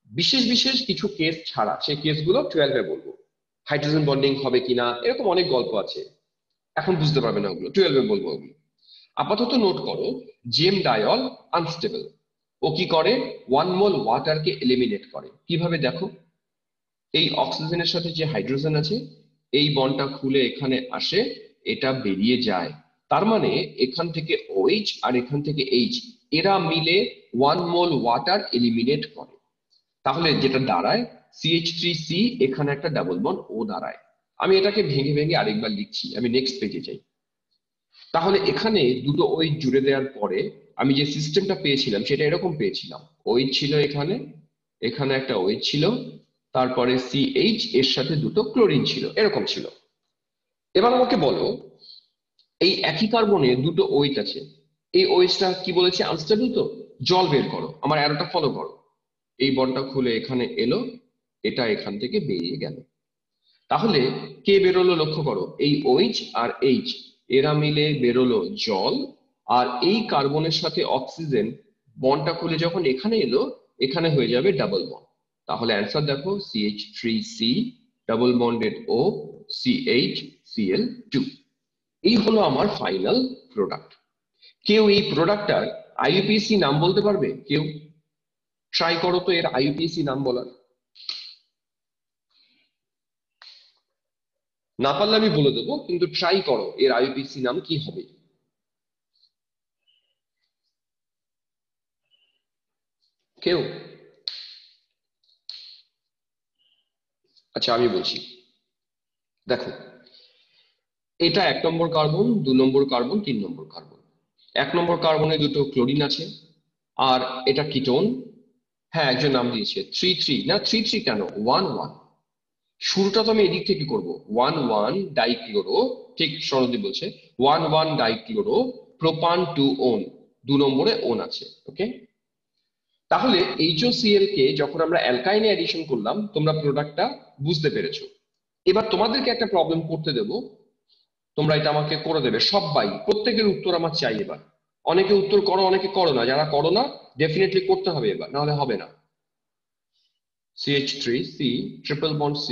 বিশেষ বিশেষ কিছু কেস ছাড়া। সেই কেসগুলো 12-এ বলবো। হাইড্রোজেন বন্ডিং হবে কিনা, এরকম অনেক গল্প আছে, এখন বুঝতে পারবে না ওগুলো, 12-এ বলবো ওগুলো। আপাতত নোট করো, জেম ডায়ল আনস্টেবল। ও কি করে, 1 মোল ওয়াটারকে এলিমিনেট করে। কিভাবে দেখো, এই অক্সিজেনের সাথে যে হাইড্রোজেন আছে, এই বন্ডটা খুলে এখানে আসে, এটা বেরিয়ে যায়। তার মানে এখান থেকে OH আর এখান থেকে H, এরা মিলে 1 মোল ওয়াটার এলিমিনেট করে। তাহলে যেটা দাঁড়ায় CH3C, এখানে একটা ডাবল বন্ড O দাঁড়ায়। আমি এটাকে ভেঙে ভেঙে আরেকবার লিখছি, আমি নেক্সট পেজে যাই। তাহলে এখানে দুটো OH জুড়ে দেওয়ার পরে আমি যে সিস্টেমটা পেয়েছিলাম সেটা এরকম পেয়েছিলাম, OH ছিল এখানে, এখানে একটা OH ছিল, তারপরে CH, এর সাথে দুটো ক্লোরিন ছিল, এরকম ছিল। এবার আমাকে বলো, এই একই কার্বনে দুটো OH আছে, এই OH-টা কি বলেছে, আনস্টেবল। তো জল বের করো, আমার অ্যারোটা ফলো করো। এই বন্ডটা খুলে এখানে এলো, এটা এখান থেকে বেরিয়ে গেল। তাহলে কে বেরোলো লক্ষ্য করো, এই OH আর H, এরা মিলে বেরোলো জল। আর এই কার্বনের সাথে অক্সিজেন বন্ডটা খুলে যখন এখানে এলো, এখানে হয়ে যাবে ডাবল বন্ড। তাহলে অ্যান্সার দেখো, CH3C, double bonded O, CH, Cl2। এই হলো আমার ফাইনাল প্রোডাক্ট। কেউ এই প্রোডাক্টটার আইইউপিএসি নাম বলতে পারবে? কেউ ট্রাই করো তো এর আইইউপিএসি নাম বলার। না পারলে আমি বলে দেবো, কিন্তু ট্রাই করো এর আইইউপিএসি নাম কি হবে। কেউ? আচ্ছা আমি বলছি, দেখো, এটা 1 নম্বর কার্বন, 2 নম্বর কার্বন, 3 নম্বর কার্বন। 1 নম্বর কার্বনে দুটো ক্লোরিন আছে, আর এটা কিটোন। হ্যাঁ একজন নাম দিয়েছে 3,3, না 3,3 কেন, 1,1। শুরুটা তো আমি এদিক থেকে করব, 1,1 ডাইক্লোরো, ঠিক সরদীপ বলছে 1,1 ডাইক্লোরো প্রোপান টু ওন, 2 নম্বরে ওন আছে। ওকে, তাহলে HOCl কে যখন আমরা অ্যালকাইনে অ্যাডিশন করলাম তোমরা প্রোডাক্টটা বুঝতে পেরেছো। এবার তোমাদেরকে একটা প্রবলেম করতে দেব, তোমরা এটা আমাকে করে দেবে সবাই, প্রত্যেকের উত্তর আমার চাই এবার। অনেকে উত্তর করো, অনেকে করো না, যারা করো না ডেফিনেটলি করতে হবে এবার, নাহলে হবে না। CH3 C triple bond C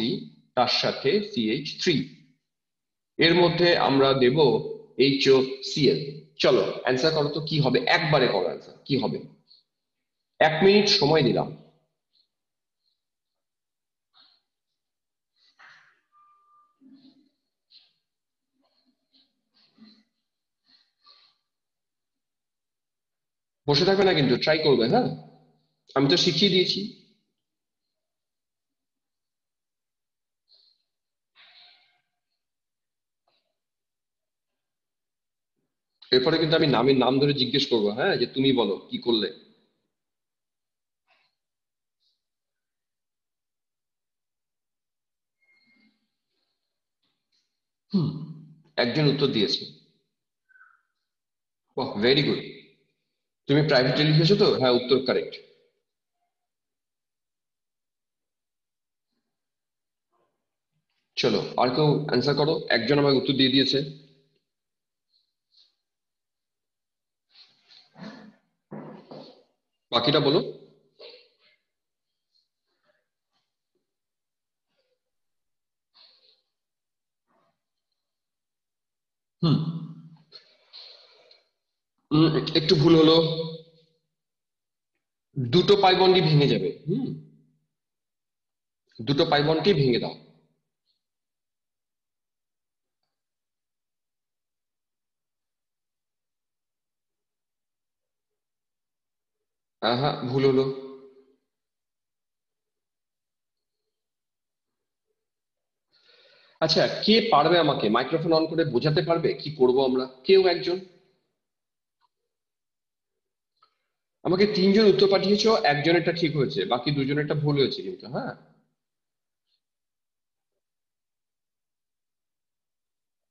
তার সাথে CH3, এর মধ্যে আমরা দেব HOCl। চলো অ্যান্সার করো তো কি হবে, একবারে করো অ্যান্সার কি হবে। 1 মিনিট সময় দিলাম। বসে থাকবে না কিন্তু, ট্রাই করবে, হ্যাঁ আমি তো শিখিয়ে দিয়েছি। এরপরে কিন্তু আমি নামের নাম ধরে জিজ্ঞেস করবো, হ্যাঁ যে তুমি বলো কি করলে। হুম, একজন উত্তর দিয়েছে, বাহ ভেরি গুড। তুমি প্রাইভেটে লিখেছো তো, হ্যাঁ উত্তর কারেক্ট। চলো আর কেউ অ্যান্সার করো, একজন আমাকে উত্তর দিয়ে দিয়েছে। বাকিটা বলো। হুম, একটু ভুল হলো, দুটো পাই বন্ডই ভেঙে যাবে। দুটো পাই বন্ডকেই ভেঙে দাও। হ্যাঁ হ্যাঁ ভুল হলো। আচ্ছা, কে পারবে আমাকে মাইক্রোফোন অন করে বোঝাতে পারবে কি করব আমরা, কেউ একজন? আমাকে 3জন উত্তর পাঠিয়েছো, একজনেরটা ঠিক হয়েছে, বাকি দুজনেরটা ভুল হয়েছে কিন্তু, হ্যাঁ।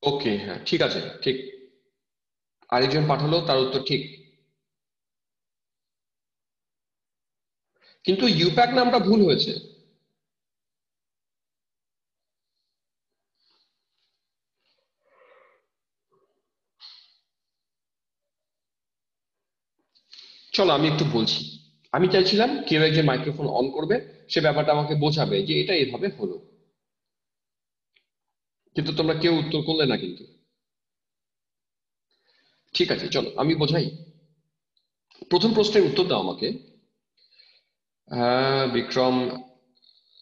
ওকে, হ্যাঁ ঠিক আছে, ঠিক। আরেকজন পাঠালো, তার উত্তর ঠিক। কিন্তু ইউপ্যাক নামটা ভুল হয়েছে। চলো আমি একটু বলছি। আমি চাইছিলাম কেউ একজন মাইক্রোফোন অন করবে, সে ব্যাপারটা আমাকে বোঝাবে যে এটা এভাবে হলো, কিন্তু তোমরা কেউ উত্তর করলে না কিন্তু। ঠিক আছে চলো আমি বোঝাই। প্রথম প্রশ্নের উত্তর দাও আমাকে। হ্যাঁ বিক্রম,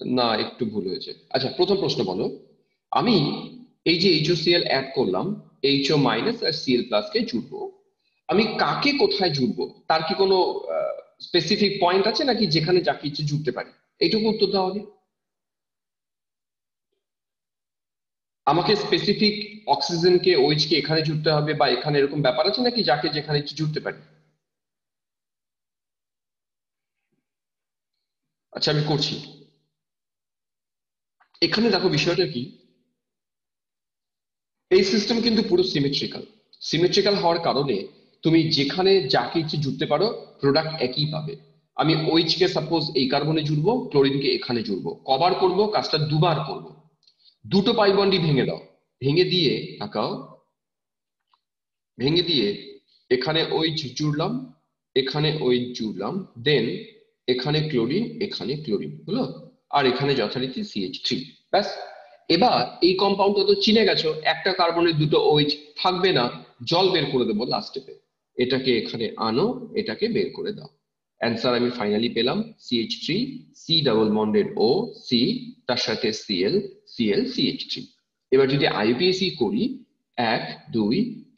না একটু ভুল হয়েছে। আচ্ছা প্রথম প্রশ্ন বলো। আমি এই যে HOCl অ্যাড করলাম, HO মাইনাস আর Cl প্লাস কে জুড়বো, আমি কাকে কোথায় জুড়বো, তার কি কোনো স্পেসিফিক পয়েন্ট আছে নাকি যেখানে যাকে ইচ্ছে জুড়তে পারি? এইটুকু উত্তর দাও আগে। আমাকে স্পেসিফিক অক্সিজেনকে OH কে এখানে জুড়তে হবে বা এখানে এরকম ব্যাপার আছে নাকি যাকে যেখানে ইচ্ছে জুড়তে পারি? আচ্ছা আমি করছি। এখানে দেখো বিষয়টা কি, এই সিস্টেম কিন্তু পুরো সিমেট্রিক্যাল। সিমেট্রিক্যাল হওয়ার কারণে তুমি যেখানে যাকে ইচ্ছে জুড়তে পারো, প্রোডাক্ট একই পাবে। আমি OH কে সাপোজ এই কার্বনে জুড়বো, ক্লোরিনকে এখানে জুড়বো, কবার করব কাজটা, দুবার করব। দুটো পাই বন্ডই ভেঙে দাও, ভেঙে দিয়ে তাকাও, ভেঙে দিয়ে এখানে OH জুড়লাম, এখানে OH জুড়লাম, দেন এখানে ক্লোরিন, এখানে ক্লোরিন হলো, আর এখানে যথারীতি CH3। ব্যাস। এবার এই কম্পাউন্ডটা তো চিনে গেছো, একটা কার্বনের দুটো OH থাকবে না, জল বের করে দেবো লাস্টেতে। এটাকে এখানে আনো, এটাকে বের করে দাও। অ্যান্সার আমি ফাইনালি পেলাম CH3, C double bonded O, C, তার সাথে Cl, Cl, CH3। এবার যদি IUPAC করি, 1 2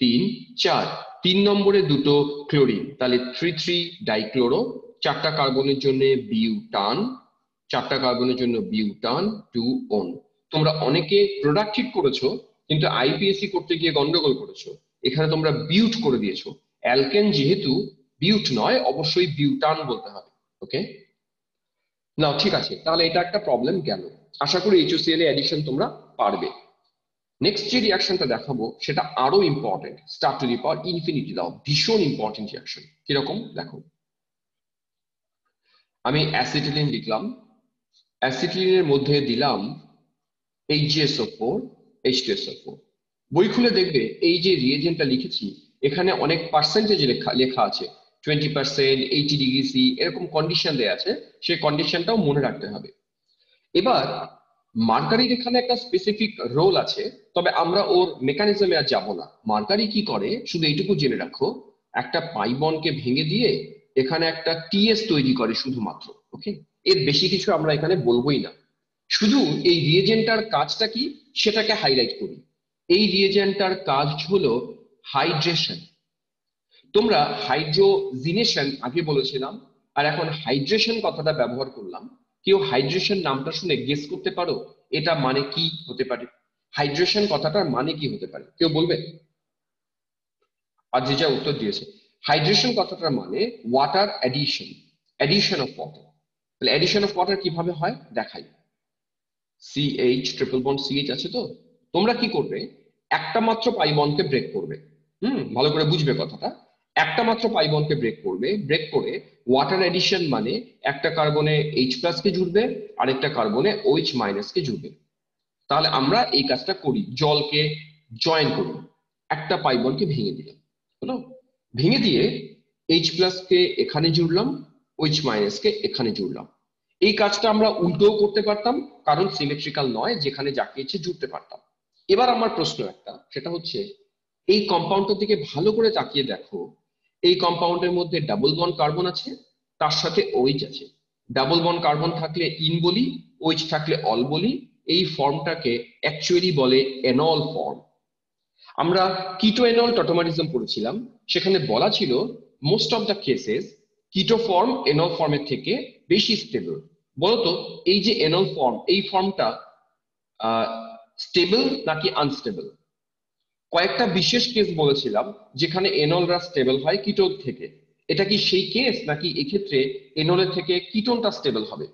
3 4, 3 নম্বরে দুটো ক্লোরিন, তাহলে 3 3 ডাইক্লোরো, 4টা কার্বনের জন্য বিউটান, 4টা কার্বনের জন্য বিউটান, 2 ওন। তোমরা অনেকে প্রোডাক্ট ঠিক করেছো, কিন্তু IUPAC করতে গিয়ে গন্ডগোল করেছো। এখানে তোমরা বিউট করে দিয়েছো, অ্যালকেন যেহেতু বিউট নয়, অবশ্যই বিউটান বলতে হবে। ওকে, নাও ঠিক আছে, তাহলে এটা একটা প্রবলেম গেল। আশা করি HOCl এর অ্যাডিশন তোমরা পারবে। নেক্সট যে রিয়াকশনটা দেখাবো সেটা আরো important, star to the power infinity দাও, ভীষণ ইম্পর্টেন্ট রিয়াকশন। কিরকম দেখো, আমি অ্যাসিটিলিন লিখলাম, অ্যাসিটিলিনের মধ্যে দিলাম HgSO4 H2SO4। বই খুলে দেখবে এই যে রিয়েজেন্টটা লিখেছি এখানে অনেক পার্সেন্টেজ লেখা আছে, 20%, 80°C, এরকম কন্ডিশন দেয়া আছে, সেই কন্ডিশনটাও মনে রাখতে হবে। এবার মার্কারির এখানে একটা স্পেসিফিক রোল আছে, তবে আমরা ওর মেকানিজমে আর যাবো না। মার্কারি কি করে শুধু এইটুকু জেনে রাখো, একটা পাই বন্ডকে ভেঙে দিয়ে এখানে একটা টিএস তৈরি করে শুধুমাত্র। ওকে, এর বেশি কিছু আমরা এখানে বলবোই না, শুধু এই রিয়েজেন্টটার কাজটা কি সেটাকে হাইলাইট করি। এই রিয়েজেন্টটার কাজ হলো হাইড্রেশন। তোমরা হাইড্রোজিনেশন আগে বলেছিলাম, আর এখন হাইড্রেশন কথাটা ব্যবহার করলাম। কেউ হাইড্রেশন নামটা শুনে গেস করতে পারো এটা মানে কি হতে পারে? হাইড্রেশন কথাটার মানে কি হতে পারে কেউ বলবে? আর যে যা উত্তর দিয়েছে, হাইড্রেশন কথাটার মানে water addition, addition of water. তাহলে অ্যাডিশন অফ ওয়াটার কিভাবে হয় দেখাই। CH ট্রিপল বন্ড CH আছে, তো তোমরা কি করবে, একটা মাত্র পাই বন্ডকে ব্রেক করবে। ভালো করে বুঝবে কথাটা। একটা মাত্র পাই বন্ডকে ব্রেক করবে, ব্রেক করে ওয়াটার এডিশন মানে একটা কার্বনে H+ কে জুড়বে আর একটা কার্বনে OH- কে জুড়বে। তাহলে আমরা এই কাজটা করি, জলকে জয়েন করি, একটা পাই বন্ডকে ভেঙে দিলাম, হলো? ভেঙে দিয়ে H+ কে এখানে জুড়লাম, OH- কে এখানে জুড়লাম। এই কাজটা আমরা উল্টোও করতে পারতাম, কারণ সিমেট্রিক্যাল নয়, যেখানে যাকে ইচ্ছে জুড়তে পারতাম। এবার আমার প্রশ্ন একটা, সেটা হচ্ছে এই কম্পাউন্ডটার দিকে ভালো করে তাকিয়ে দেখো। এই কম্পাউন্ডের মধ্যে ডাবল বন্ড কার্বন আছে, তার সাথে OH আছে। ডাবল বন্ড কার্বন থাকলে ইন বলি, OH থাকলে অল বলি। এই ফর্মটাকে অ্যাকচুয়ালি বলে এনল ফর্ম। আমরা কিটো এনল টটোমারিজম পড়েছিলাম, সেখানে বলা ছিল মোস্ট অফ দ্য কেসেস কিটো ফর্ম এনল ফর্মের থেকে বেশি স্টেবল। বলতো এই যে এনল ফর্ম, এই ফর্মটা স্টেবল নাকি আনস্টেবল? কয়েকটা বিশেষ কেস বলেছিলাম যেখানে এনলরা স্টেবল হয় কিটোন থেকে। এটা কি সেই কেস, নাকি এক্ষেত্রে এনলের থেকে কিটোনটা স্টেবল হবে?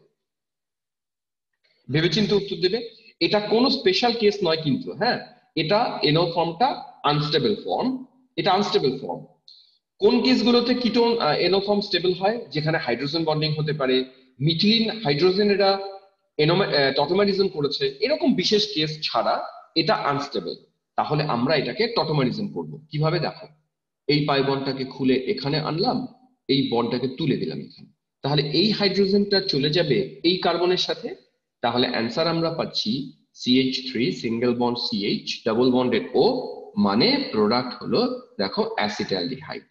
ভেবেচিন্তে উত্তর দেবে। এটা কোনো স্পেশাল কেস নয় কিন্তু, হ্যাঁ, এটা এনল ফর্মটা আনস্টেবল ফর্ম, এটা আনস্টেবল ফর্ম। কোন কেসগুলোতে কিটোন এনল ফর্ম স্টেবল হয়? যেখানে হাইড্রোজেন বন্ডিং হতে পারে, মিথিলিন হাইড্রোজেন এরা টটোমারিজম করেছে, এরকম বিশেষ কেস ছাড়া এটা আনস্টেবল। তাহলে আমরা এটাকে টটোমারিজম করব কিভাবে দেখো। এই পাই বন্ডটাকে খুলে এখানে আনলাম, এই বন্ডটাকে তুলে দিলাম এখানে, তাহলে এই হাইড্রোজেনটা চলে যাবে এই কার্বনের সাথে। তাহলে অ্যান্সার আমরা পাচ্ছি CH3 single bond CH double bonded O, মানে প্রোডাক্ট হলো দেখো অ্যাসিটালডিহাইড।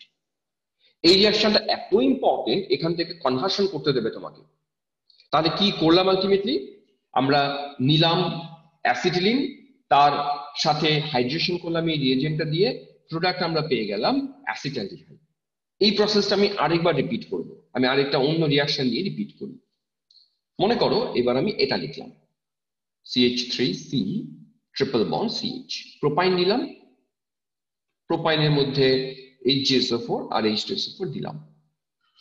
এই রিঅ্যাকশনটা এত ইম্পর্টেন্ট, এখান থেকে কনভার্সন করতে দেবে তোমাকে। তাহলে কি করলাম আলটিমেটলি, আমরা নিলাম অ্যাসিটিলিন, তার সাথে হাইড্রেশন করলাম এই রিয়েজেন্টটা দিয়ে, প্রোডাক্ট আমরা পেয়ে গেলাম অ্যাসিটালডিহাইড। এই প্রসেসটা আমি আরেকবার রিপিট করব, আমি আরেকটা অন্য রিঅ্যাকশন দিয়ে রিপিট করি। মনে করো এবার আমি এটা লিখলাম CH3C triple bond CH, propyne নিলাম, প্রোপাইনের মধ্যে HgSO4 আর H2SO4 দিলাম।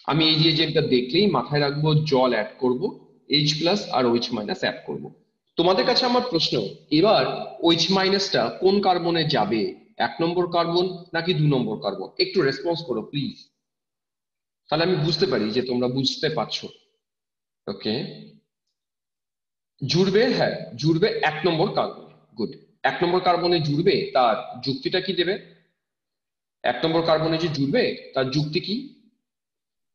আমি এই রিয়েজেন্টটা দেখলেই মাথায় রাখবো জল অ্যাড করব, H+ আর OH- অ্যাড করব। তোমাদের কাছে আমার প্রশ্ন, এবার OH- কোন কার্বনে যাবে, 1 নম্বর কার্বন নাকি 2 নম্বর কার্বন? একটু রেসপন্স করো প্লিজ, তাহলে আমি বুঝতে পারি যে তোমরা বুঝতে পারছো। ওকে, জুড়বে, হ্যাঁ জুড়বে 1 নম্বর কার্বনে। গুড, 1 নম্বর কার্বনে জুড়বে, তার যুক্তিটা কি দেবে? 1 নম্বর কার্বনে যে জুড়বে তার যুক্তি কি?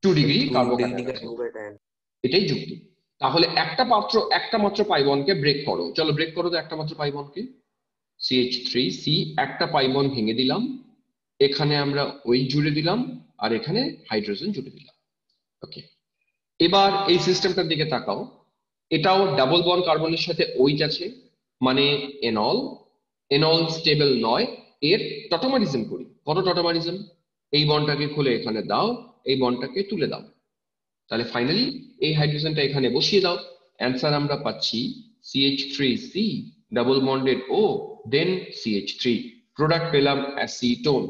2 ডিগ্রি 2 ডিগ্রি কার্বোকাটায়ন, কার্বোকেটায়ন। এটাই যুক্তি। তাহলে একটা মাত্র পাই বন্ডকে ব্রেক করো, চলো ব্রেক করো তো একটা মাত্র পাই বন্ডকে। CH3C একটা পাই বন্ড ভেঙে দিলাম, এখানে আমরা ওই জুড়ে দিলাম আর এখানে হাইড্রোজেন জুড়ে দিলাম। ওকে, এবার এই সিস্টেমটার দিকে তাকাও, এটাও ডাবল বন্ড কার্বনের সাথে OH আছে, মানে এনল। এনল স্টেবল নয়, এর টটোমারিজম করি। কত টটোমারিজম? এই বন্ডটাকে খুলে এখানে দাও, এই বন্ডটাকে তুলে দাও, তাহলে ফাইনালি এই হাইড্রোজেনটা এখানে বসিয়ে দাও। অ্যান্সার আমরা পাচ্ছি CH3C ডাবল বন্ডেড O দেন CH3, প্রোডাক্ট পেলাম অ্যাসিটোন।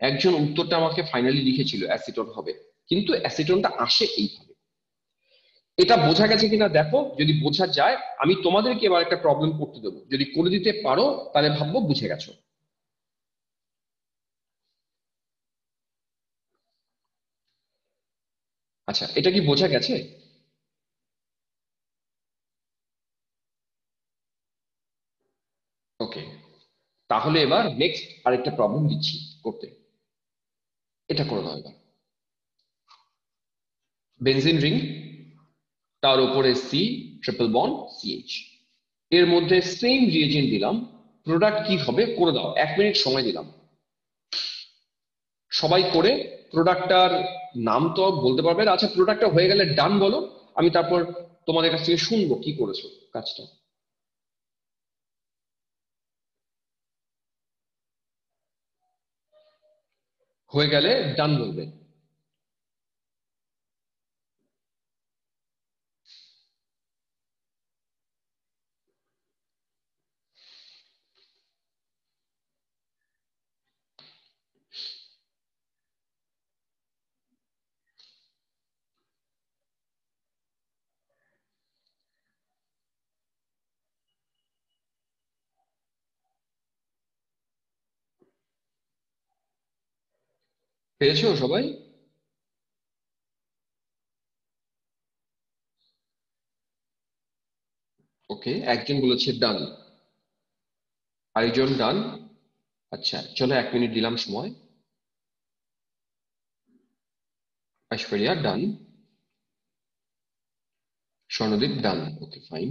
একজন উত্তরটা আমাকে ফাইনালি লিখেছিল অ্যাসিটোন হবে, কিন্তু অ্যাসিটোনটা আসে এইভাবে। এটা বোঝা গেছে কিনা দেখো, যদি বোঝা যায় আমি তোমাদেরকে এবার একটা প্রবলেম করতে দেবো, যদি করে দিতে পারো তাহলে ভাববো বুঝে গেছো। আচ্ছা, এটা কি বোঝা গেছে? ওকে, তাহলে এবার নেক্সট আরেকটা প্রবলেম দিচ্ছি করতে। এটা করে দাও এবার। বেনজিন রিং, তার উপরে সি ট্রিপল বন্ড সিএইচ, এর মধ্যে সেম রিয়েজেন্ট দিলাম, প্রোডাক্ট কি হবে করে দাও, 1 মিনিট সময় দিলাম। সবাই করে প্রোডাক্টটার নাম তো বলতে পারবে না, আচ্ছা প্রোডাক্টটা হয়ে গেলে ডান বলো, আমি তারপর তোমাদের কাছ থেকে শুনবো কি করেছো কাজটা। হয়ে গেলে ডান বলবে। পেয়েছো সবাই? ওকে, একজন বলেছে ডান, আরেকজন ডান। আচ্ছা চলো 1 মিনিট দিলাম সময়। ঐশ্বরিয়া ডান, স্বর্ণদীপ ডান, ওকে ফাইন।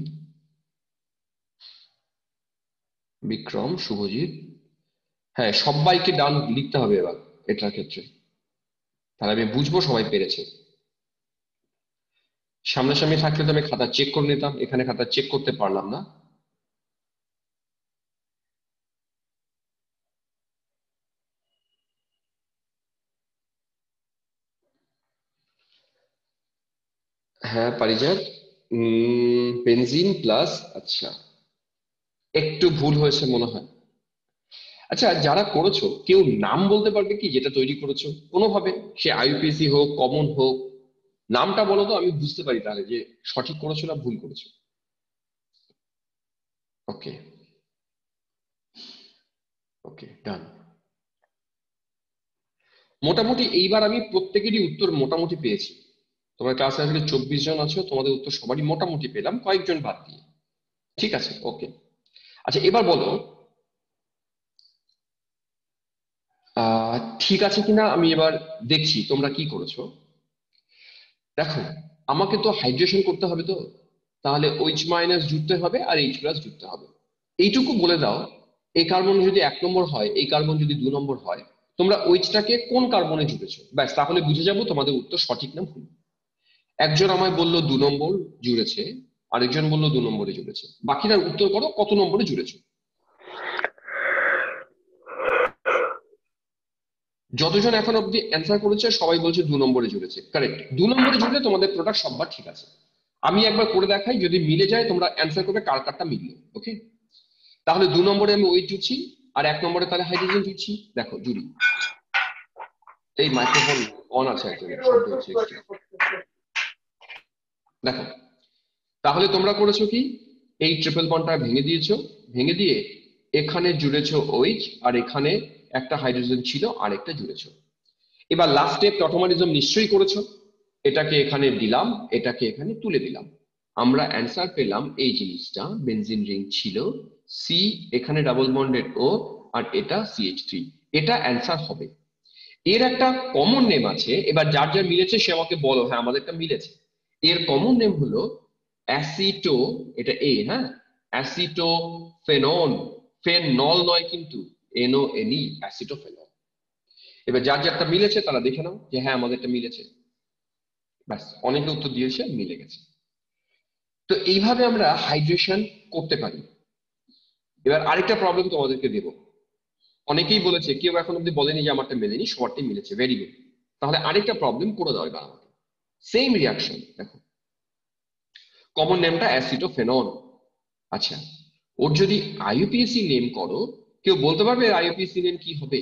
বিক্রম, শুভজিৎ, হ্যাঁ সবাইকে ডান লিখতে হবে এবার এটার ক্ষেত্রে, তাহলে আমি বুঝবো সবাই পেরেছে। সামনাসামনি থাকলে তো আমি খাতা চেক করে নিতাম, এখানে খাতা চেক করতে পারলাম না। হ্যাঁ পারিজাত, বেনজিন প্লাস, আচ্ছা একটু ভুল হয়েছে মনে হয়। আচ্ছা যারা করেছো কেউ নাম বলতে পারবে কি যেটা তৈরি করেছো কোনোভাবে, সে আইইউপিএসি হোক কমন হোক, নামটা বলো তো আমি বুঝতে পারি তাহলে যে সঠিক করেছো না ভুল করেছো। ওকে, ওকে ডান। মোটামুটি এইবার আমি প্রত্যেকেরই উত্তর মোটামুটি পেয়েছি। তোমার ক্লাসে আসলে 24 জন আছো, তোমাদের উত্তর সবারই মোটামুটি পেলাম, কয়েকজন বাদ দিয়ে। ঠিক আছে ওকে। আচ্ছা এবার বলো ঠিক আছে কিনা আমি এবার দেখছি তোমরা কি করেছো। দেখো, আমাকে তো হাইড্রেশন করতে হবে তো, তাহলে OH মাইনাস জুড়তে হবে আর H প্লাস জুড়তে হবে। এইটুকু বলে দাও, এই কার্বন যদি 1 নম্বর হয়, এই কার্বন যদি 2 নম্বর হয়, তোমরা OH-টাকে কোন কার্বনে জুড়েছো, ব্যাস তাহলে বুঝে যাবো তোমাদের উত্তর সঠিক না ভুল। একজন আমায় বললো 2 নম্বর জুড়েছে, আরেকজন বললো 2 নম্বরে জুড়েছে, বাকিরা উত্তর করো কত নম্বরে জুড়েছো। যতজন এখন অব্দি অ্যান্সার করেছে সবাই বলছে 2 নম্বরে জুড়েছে, কারেক্ট। 2 নম্বরে জুড়লে তোমাদের প্রোডাক্ট সববার ঠিক আছে। আমি একবার করে দেখাই, যদি মিলে যায় তোমরা অ্যান্সার করবে কার কারটা মিললো। ওকে, তাহলে 2 নম্বরে আমি ওই জুড়ছি, আর 1 নম্বরে তাহলে হাইড্রোজেন জুড়ছি, দেখো জুড়ি। এই মাইক্রোফোন অন আছে একজনের, শব্দ হচ্ছে এক্সট্রা। দেখো, তাহলে তোমরা করেছো কি, এই ট্রিপল বন্ডটা ভেঙে দিয়েছো, ভেঙে দিয়ে এখানে জুড়েছো OH, আর এখানে একটা হাইড্রোজেন ছিল আর একটা জুড়েছো। এবার লাস্ট স্টেপ অটোমাটিজম নিশ্চয়ই করেছো, এটাকে এখানে দিলাম, এটাকে এখানে তুলে দিলাম। আমরা অ্যান্সার পেলাম এই জিনিসটা, বেনজিন রিং ছিল, সি এখানে ডাবল বন্ডেড ও, আর এটা CH3, এটা অ্যান্সার হবে। এর একটা কমন নেম আছে, এবার যার যার মিলেছে সে আমাকে বলো, হ্যাঁ আমাদেরটা মিলেছে। এর কমন নেম হলো অ্যাসিটো, এটা এ, হ্যাঁ অ্যাসিটো ফেনন, ফেনল নয় কিন্তু, NONE, অ্যাসিটোফেনল। এবার যার যারটা মিলেছে তারা দেখে নাও যে হ্যাঁ আমাদেরটা মিলেছে, ব্যাস অনেকে উত্তর দিয়েছে মিলে গেছে। তো এইভাবে আমরা হাইড্রেশন করতে পারি। এবার আরেকটা প্রবলেম তোমাদেরকে দেব। অনেকেই বলেছে, কেউ এখন অব্দি বলেনি যে আমারটা মেলেনি, সবারটাই মিলেছে, ভেরি গুড। তাহলে আরেকটা প্রবলেম করে দাও এবার আমাকে, সেম রিয়াকশন দেখো, কমন নেমটা অ্যাসিটোফেনল। আচ্ছা, ওর যদি আইইউপিএসি নেম করো, কেউ বলতে পারবে এর আইইউপিএসি নেম কি হবে?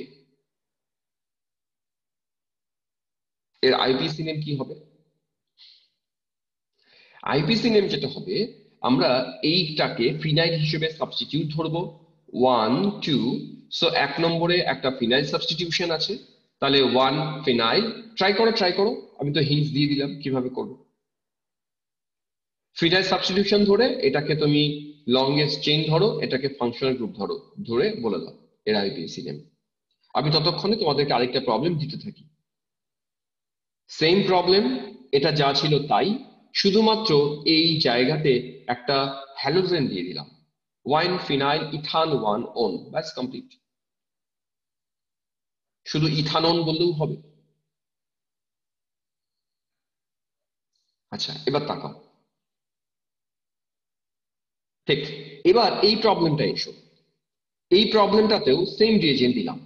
এর আইইউপিএসি নেম কি হবে? আইপিসি নেম যেটা হবে, আমরা এইটাকে ফিনাইল হিসেবে সাবস্টিটিউট ধরবো 1 2। সো 1 নম্বরে একটা ফিনাইল সাবস্টিটিউশন আছে, তাহলে 1 ফিনাইল। ট্রাই করো, আমি তো হিন্টস দিয়ে দিলাম কিভাবে করবো। ফিনাইল সাবস্টিটিউশন ধরে এটাকে তুমি লংগেস্ট চেইন ধরো, এটাকে ফাংশনাল গ্রুপ ধরো, ধরে বলে দাও এর আইপিসি নেম। আমি ততক্ষণে তোমাদেরকে আরেকটা প্রবলেম দিতে থাকি। সেম প্রবলেম, এটা যা ছিল তাই, শুধুমাত্র এই জায়গাতে একটা হ্যালোজেন দিয়ে দিলাম, 1 ফিনাইল ইথান 1 ওন, ব্যাস কমপ্লিট। শুধু ইথানন বললেও হবে। আচ্ছা, এবার তাকাও। ঠিক, এবার এই প্রবলেমটা এসো। এই প্রবলেমটাতেও সেম রিয়েজেন্ট দিলাম।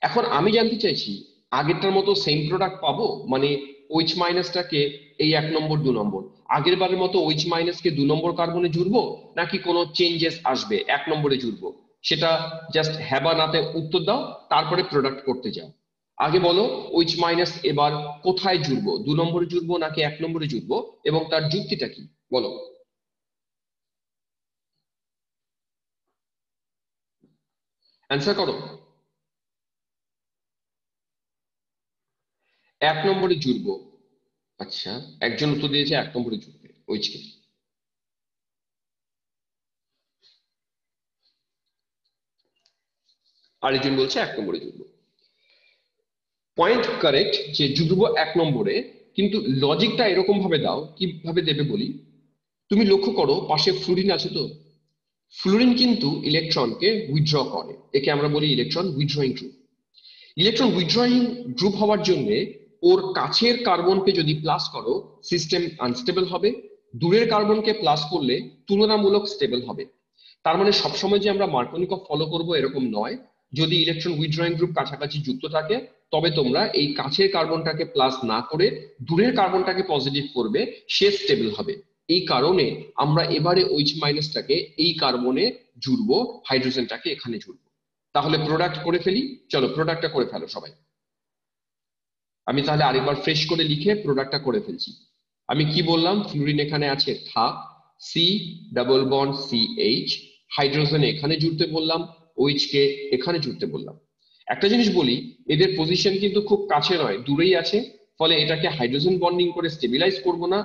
এখন আমি জানতে চাইছি, আগেরটার মতো সেম প্রোডাক্ট পাবো? মানে ওইচ মাইনাসটাকে এই 1 নম্বর 2 নম্বর, আগের বারের মতো ওইচ মাইনাসকে 2 নম্বর কার্বনে জুড়বো, নাকি কোনো চেঞ্জেস আসবে 1 নম্বরে জুড়বো? সেটা জাস্ট হ্যাঁ বা নাতে উত্তর দাও, তারপরে প্রোডাক্ট করতে যাও। আগে বলো, ওইচ মাইনাস এবার কোথায় জুড়বো? 2 নম্বরে জুড়বো নাকি 1 নম্বরে জুড়বো, এবং তার যুক্তিটা কি বলো। অ্যান্সার করো। 1 নম্বরে জুড়বো। আচ্ছা, একজন উত্তর দিয়েছে 1 নম্বরে জুড়বে ওইচকে। আরেকজন বলছে 1 নম্বরে জুড়বো। পয়েন্ট কারেক্ট যে জুড়বো 1 নম্বরে, কিন্তু লজিকটা এরকম ভাবে দাও, কিভাবে দেবে বলি। তুমি লক্ষ্য করো পাশে ফ্লুরিন আছে তো, ফ্লুরিন কিন্তু ইলেকট্রনকে উইথড্র করে, একে আমরা বলি electron withdrawing group. Electron withdrawing group হওয়ার জন্য ওর কাছের কার্বনকে যদি প্লাস করো, সিস্টেম আনস্টেবল হবে, দূরের কার্বনকে প্লাস করলে তুলনামূলক স্টেবল হবে। তার মানে সবসময় যে আমরা মার্কোনিকভ ফলো করব এরকম নয়। যদি ইলেকট্রন উইথড্রয়িং গ্রুপ কাছাকাছি যুক্ত থাকে, তবে তোমরা এই কাছের কার্বনটাকে প্লাস না করে দূরের কার্বনটাকে পজিটিভ করবে, সে স্টেবল হবে। এই কারণে আমরা এবারে ওইচ মাইনাসটাকে এই কার্বনে জুড়বো, হাইড্রোজেনটাকে এখানে জুড়বো। তাহলে প্রোডাক্ট করে ফেলি, চলো প্রোডাক্টটা করে ফেলো সবাই। আমি তাহলে আরেকবার ফ্রেশ করে লিখে প্রোডাক্টটা করে ফেলছি। আমি কি বললাম, ফ্লুরিন এখানে আছে থাক, C double bond C H, hydrogen এখানে জুড়তে বললাম, ওইচ কে এখানে জুড়তে বললাম। একটা জিনিস বলি, এদের পজিশন কিন্তু খুব কাছে নয়, দূরেই আছে, ফলে এটাকে হাইড্রোজেন বন্ডিং করে স্টেবিলাইজ করব না,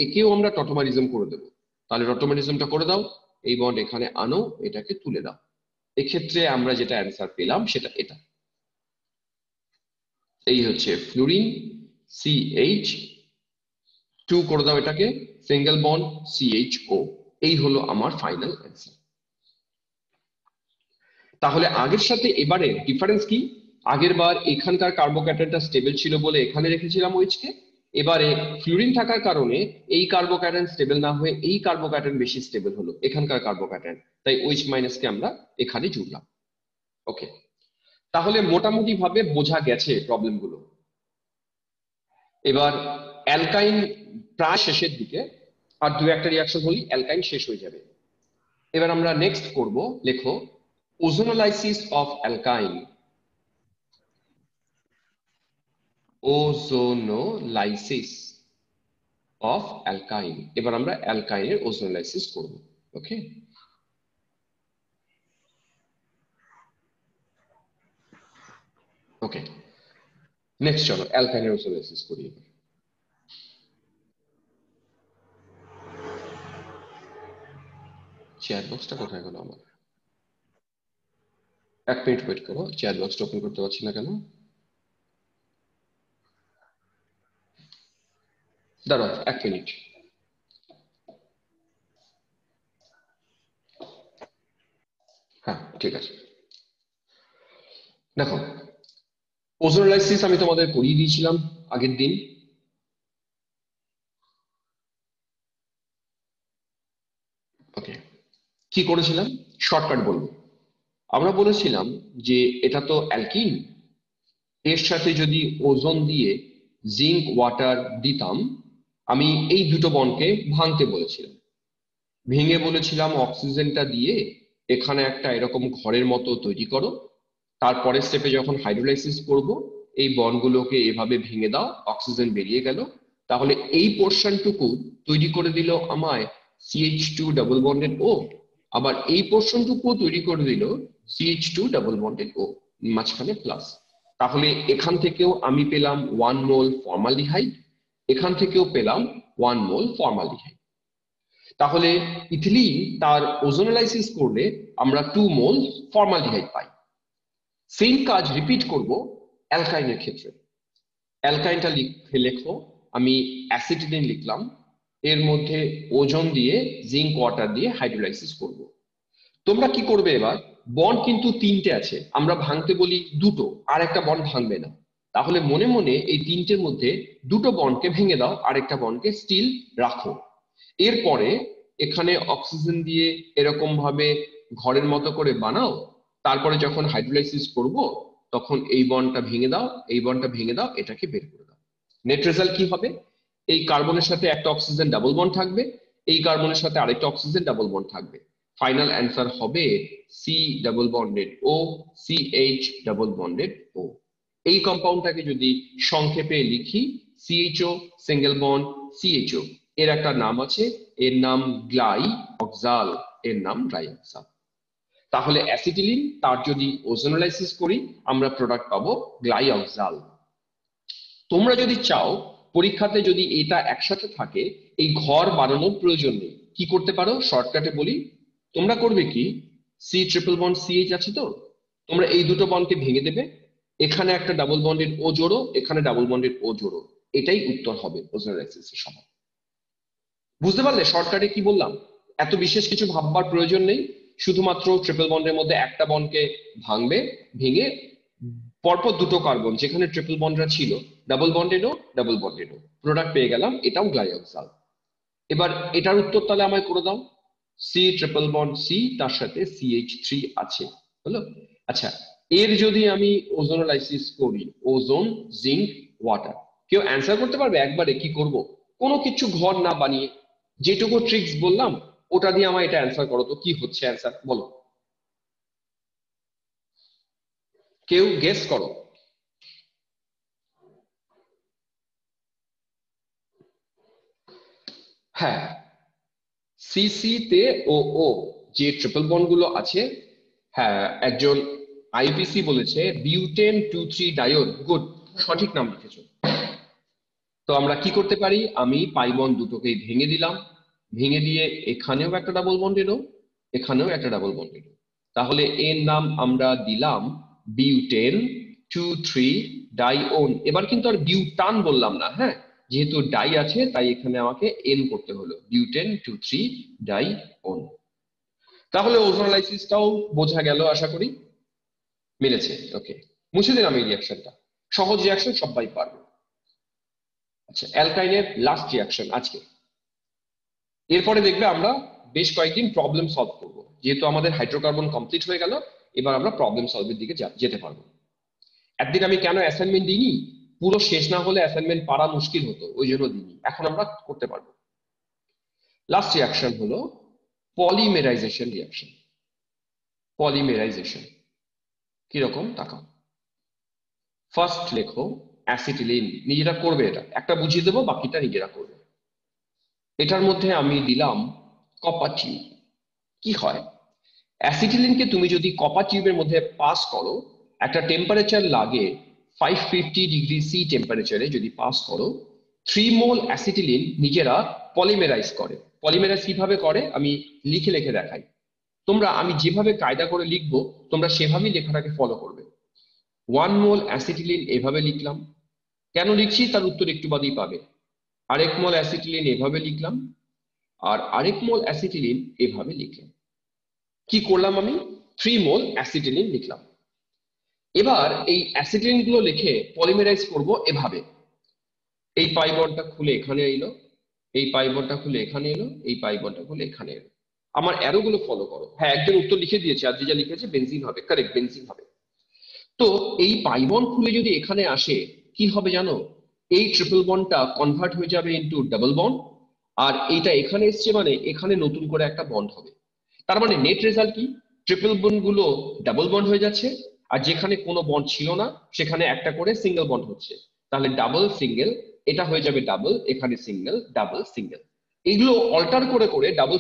একেও আমরা টটোমারিজম করে দেবো। তাহলে টটোমারিজমটা করে দাও, এই বন্ড এখানে আনো, এটাকে তুলে দাও। এক্ষেত্রে আমরা যেটা অ্যান্সার পেলাম সেটা এটা। এই হচ্ছে ফ্লুরিন, সিএইচ 2 করে দাও এটাকে, সিঙ্গেল বন্ড সিএইচও। এই হলো আমার ফাইনাল অ্যান্সার। তাহলে আগের সাথে এবারে ডিফারেন্স কি? আগের বার এখানকার কার্বোক্যাটায়নটা স্টেবল ছিল বলে এখানে রেখেছিলাম ওইচকে, এবারে ফ্লুরিন থাকার কারণে এই কার্বোক্যাটায়ন স্টেবল না হয়ে এই কার্বোক্যাটায়ন বেশি স্টেবল হলো, এখানকার কার্বোক্যাটায়ন, তাই ওইচ মাইনাসকে আমরা এখানে জুড়লাম। ওকে, তাহলে মোটামুটি ভাবে বোঝা গেছে প্রবলেমগুলো। এবার অ্যালকাইন প্রায় শেষের দিকে, আর দু একটা রিয়াকশন হলেই অ্যালকাইন শেষ হয়ে যাবে। এবার আমরা নেক্সট করব, লেখো ওজোনোলাইসিস অফ অ্যালকাইন। ওজোনোলাইসিস অফ অ্যালকাইন, এবার আমরা অ্যালকাইনের ওজোনোলাইসিস করব। ওকে, ওকে, নেক্সট চলো অ্যালকাইনের ওজোনোলাইসিস করি। এবার চ্যাট বক্সটা কোথায় গেল আমার? 1 মিনিট ওয়েট করো, চ্যাট বক্সটা ওপেন করতে পারছি না কেন? দাঁড়াও 1 মিনিট। হ্যাঁ, ঠিক আছে। দেখো, ওজোনোলাইসিস আমি তোমাদের করিয়ে দিয়েছিলাম আগের দিন। ওকে, কি করেছিলাম শর্টকাট বলবো। আমরা বলেছিলাম যে এটা তো অ্যালকিন, এর সাথে যদি ওজোন দিয়ে জিঙ্ক ওয়াটার দিতাম, আমি এই দুটো বন্ডকে ভাঙতে বলেছিলাম। ভেঙে বলেছিলাম অক্সিজেনটা দিয়ে এখানে একটা এরকম ঘরের মতো তৈরি করো, তারপরের স্টেপে যখন হাইড্রোলাইসিস করব, এই বন্ডগুলোকে এভাবে ভেঙে দাও, অক্সিজেন বেরিয়ে গেল, তাহলে এই পোর্শনটুকু তৈরি করে দিল আমায় CH2 ডাবল বন্ডেড ও, আবার এই পোর্শনটুকু তৈরি করে দিল CH2 ডাবল বন্ডেড ও, মাঝখানে প্লাস। তাহলে এখান থেকেও আমি পেলাম 1 মোল ফর্মালডিহাইড, এখান থেকেও পেলাম 1 মোল ফর্মালডিহাইড। তাহলে ইথিলিন তার ওজোনালাইসিস করলে আমরা 2 মোল ফর্মালডিহাইড পাই। সেম কাজ রিপিট করব অ্যালকাইনের ক্ষেত্রে। অ্যালকাইনটা লেখো, আমি অ্যাসিটিলিন লিখলাম, এর মধ্যে ওজন দিয়ে জিঙ্ক ওয়াটার দিয়ে হাইড্রোলাইসিস করব। তোমরা কি করবে এবার, বন্ড কিন্তু 3টে আছে, আমরা ভাঙতে বলি 2টো, আর একটা বন্ড ভাঙবে না। তাহলে মনে মনে এই 3টের মধ্যে 2টো বন্ডকে ভেঙে দাও, আরেকটা বন্ডকে স্টিল রাখো। এরপরে এখানে অক্সিজেন দিয়ে এরকম ভাবে ঘরের মতো করে বানাও, তারপরে যখন হাইড্রোলাইসিস করব তখন এই বন্ডটা ভেঙে দাও, এই বন্ডটা ভেঙে দাও, এটাকে বের করে দাও। নেট রেজাল্ট কি হবে, এই কার্বনের সাথে একটা অক্সিজেন ডাবল বন্ড থাকবে, এই কার্বনের সাথে আরেকটা অক্সিজেন ডাবল বন্ড থাকবে। ফাইনাল অ্যান্সার হবে সি ডাবল বন্ডেড ও, CH ডাবল বন্ডেড ও। এই কম্পাউন্ডটাকে যদি সংক্ষেপে লিখি, CHO সিঙ্গেল বন্ড CHO, এর একটা নাম আছে, এর নাম গ্লাইঅক্সাল, এর নাম গ্লাইঅক্সাল। তাহলে অ্যাসিটিলিন তার যদি ওজোনালাইসিস করি আমরা প্রোডাক্ট পাবো গ্লাইঅক্সাল। তোমরা যদি চাও পরীক্ষাতে যদি এটা একসাথে থাকে, এই ঘর বানানোর প্রয়োজন নেই, কি করতে পারো শর্টকাটে বলি, তোমরা করবে কি, সি ট্রিপল বন্ড CH আছে তো, তোমরা এই দুটো বন্ডকে ভেঙে দেবে, এখানে একটা ডাবল বন্ডেড ও জোড়ো, এখানে ডাবল বন্ডেড ও জোড়ো, এটাই উত্তর হবে ওজোনালাইসিসের সময়। বুঝতে পারলে শর্টকাটে কি বললাম? এত বিশেষ কিছু ভাববার প্রয়োজন নেই, শুধুমাত্র ট্রিপল বন্ডের মধ্যে একটা বন্ডকে ভাঙবে, ভেঙে পরপর দুটো কার্বন যেখানে ট্রিপল বন্ডরা ছিল ডাবল বন্ডেডও ডাবল বন্ডেডও প্রোডাক্ট পেয়ে গেলাম, এটাও গ্লাইঅক্সাল। এবার এটার উত্তর তাহলে আমায় করে দাও, সি ট্রিপল বন্ড সি, তার সাথে CH3 আছে, হলো? আচ্ছা, এর যদি আমি ওজোনালাইসিস করি, ওজোন জিঙ্ক ওয়াটার, কেউ অ্যান্সার করতে পারবে একবারে কি করব? কোনো কিছু ঘর না বানিয়ে যেটুকু ট্রিক্স বললাম ওটা দিয়ে আমায় এটা অ্যান্সার করো তো, কি হচ্ছে অ্যান্সার বলো, কেউ গেস করো। হ্যাঁ, CC তে ও যে ট্রিপল বন্ড গুলো আছে, হ্যাঁ একজন IPC বলেছে বিউটেন 2,3 ডায়োড, গুড, সঠিক নাম লিখেছো। তো আমরা কি করতে পারি, আমি পাই বন্ড দুটোকেই ভেঙে দিলাম, ভেঙে দিয়ে এখানেও একটা ডাবল বন্ড এলো, এখানেও একটা ডাবল বন্ড এলো, তাহলে এর নাম আমরা দিলাম বিউটেন 2,3 ডাইওন। এবার কিন্তু আর বিউটান বললাম না, হ্যাঁ, যেহেতু ডাই আছে তাই এখানে আমাকে এন করতে হলো, বিউটেন 2,3 ডাইওন। তাহলে ওজোনালাইসিসটাও বোঝা গেল আশা করি, মিলেছে, ওকে। মুছে দিলাম এই রিয়াকশনটা, সহজ রিয়াকশন, সবাই পারবে। আচ্ছা, অ্যালকাইনের লাস্ট রিয়াকশন আজকে, এরপরে দেখবে আমরা বেশ কয়েকদিন প্রবলেম সলভ করব, যেহেতু আমাদের হাইড্রোকার্বন কমপ্লিট হয়ে গেল, এবার আমরা প্রবলেম সলভের দিকে যেতে পারবো। একদিন আমি কেন অ্যাসাইনমেন্ট দিইনি, পুরো শেষ না হলে অ্যাসাইনমেন্ট পারা মুশকিল হতো, ওই জন্য দিইনি, এখন আমরা করতে পারবো। লাস্ট রিয়াকশন হলো পলিমেরাইজেশন রিয়াকশন। পলিমেরাইজেশন কিরকম তাকাও, ফার্স্ট লেখো অ্যাসিটিলিন, নিজেরা করবে, এটা একটা বুঝিয়ে দেবো, বাকিটা নিজেরা করবে। এটার মধ্যে আমি দিলাম কপার টিউব। কি হয়, অ্যাসিটিলিনকে তুমি যদি কপার টিউবের মধ্যে পাস করো, একটা টেম্পারেচার লাগে 550°C টেম্পারেচারে যদি পাস করো, 3 মোল অ্যাসিটিলিন নিজেরা পলিমেরাইজ করে। পলিমেরাইজ কিভাবে করে আমি লিখে লিখে দেখাই, তোমরা আমি যেভাবে কায়দা করে লিখবো তোমরা সেভাবেই লেখাটাকে ফলো করবে। 1 মোল অ্যাসিটিলিন এভাবে লিখলাম, কেন লিখছি তার উত্তর একটু বাদেই পাবে। আরেক মোল অ্যাসিটিলিন এভাবে লিখলাম, আর আরেক মোল অ্যাসিটিলিন এভাবে লিখলাম। কি করলাম আমি, 3 মোল অ্যাসিটিলিন লিখলাম। এবার এই অ্যাসিটিলিন গুলো লিখে পলিমেরাইজ করব এভাবে, এই পাই বন্ডটা খুলে এখানে এলো, এই পাই বন্ডটা খুলে এখানে এলো, এই পাই বন্ডটা খুলে এখানে এলো। আমার অ্যারো গুলো ফলো করো। হ্যাঁ, একজন উত্তর লিখে দিয়েছে, আর যা লিখেছে বেনজিন হবে, কারেক্ট, বেনজিন হবে। তো এই পাই বন্ড খুলে যদি এখানে আসে কি হবে জানো, এই ট্রিপল বন্ডটা কনভার্ট হয়ে যাবে ইনটু ডাবল বন্ড, আর এইটা এখানে এসছে মানে এখানে নতুন করে একটা বন্ড হবে। তার মানে নেট রেজাল্ট কি, ট্রিপল বন্ড গুলো ডাবল বন্ড হয়ে যাচ্ছে, আর যেখানে কোনো বন্ড ছিল না সেখানে একটা করে সিঙ্গেল বন্ড হচ্ছে। তাহলে ডাবল সিঙ্গেল এটা হয়ে যাবে ডাবল, এখানে সিঙ্গেল, ডাবল, সিঙ্গেল। এগুলো অল্টার করে করে ডাবল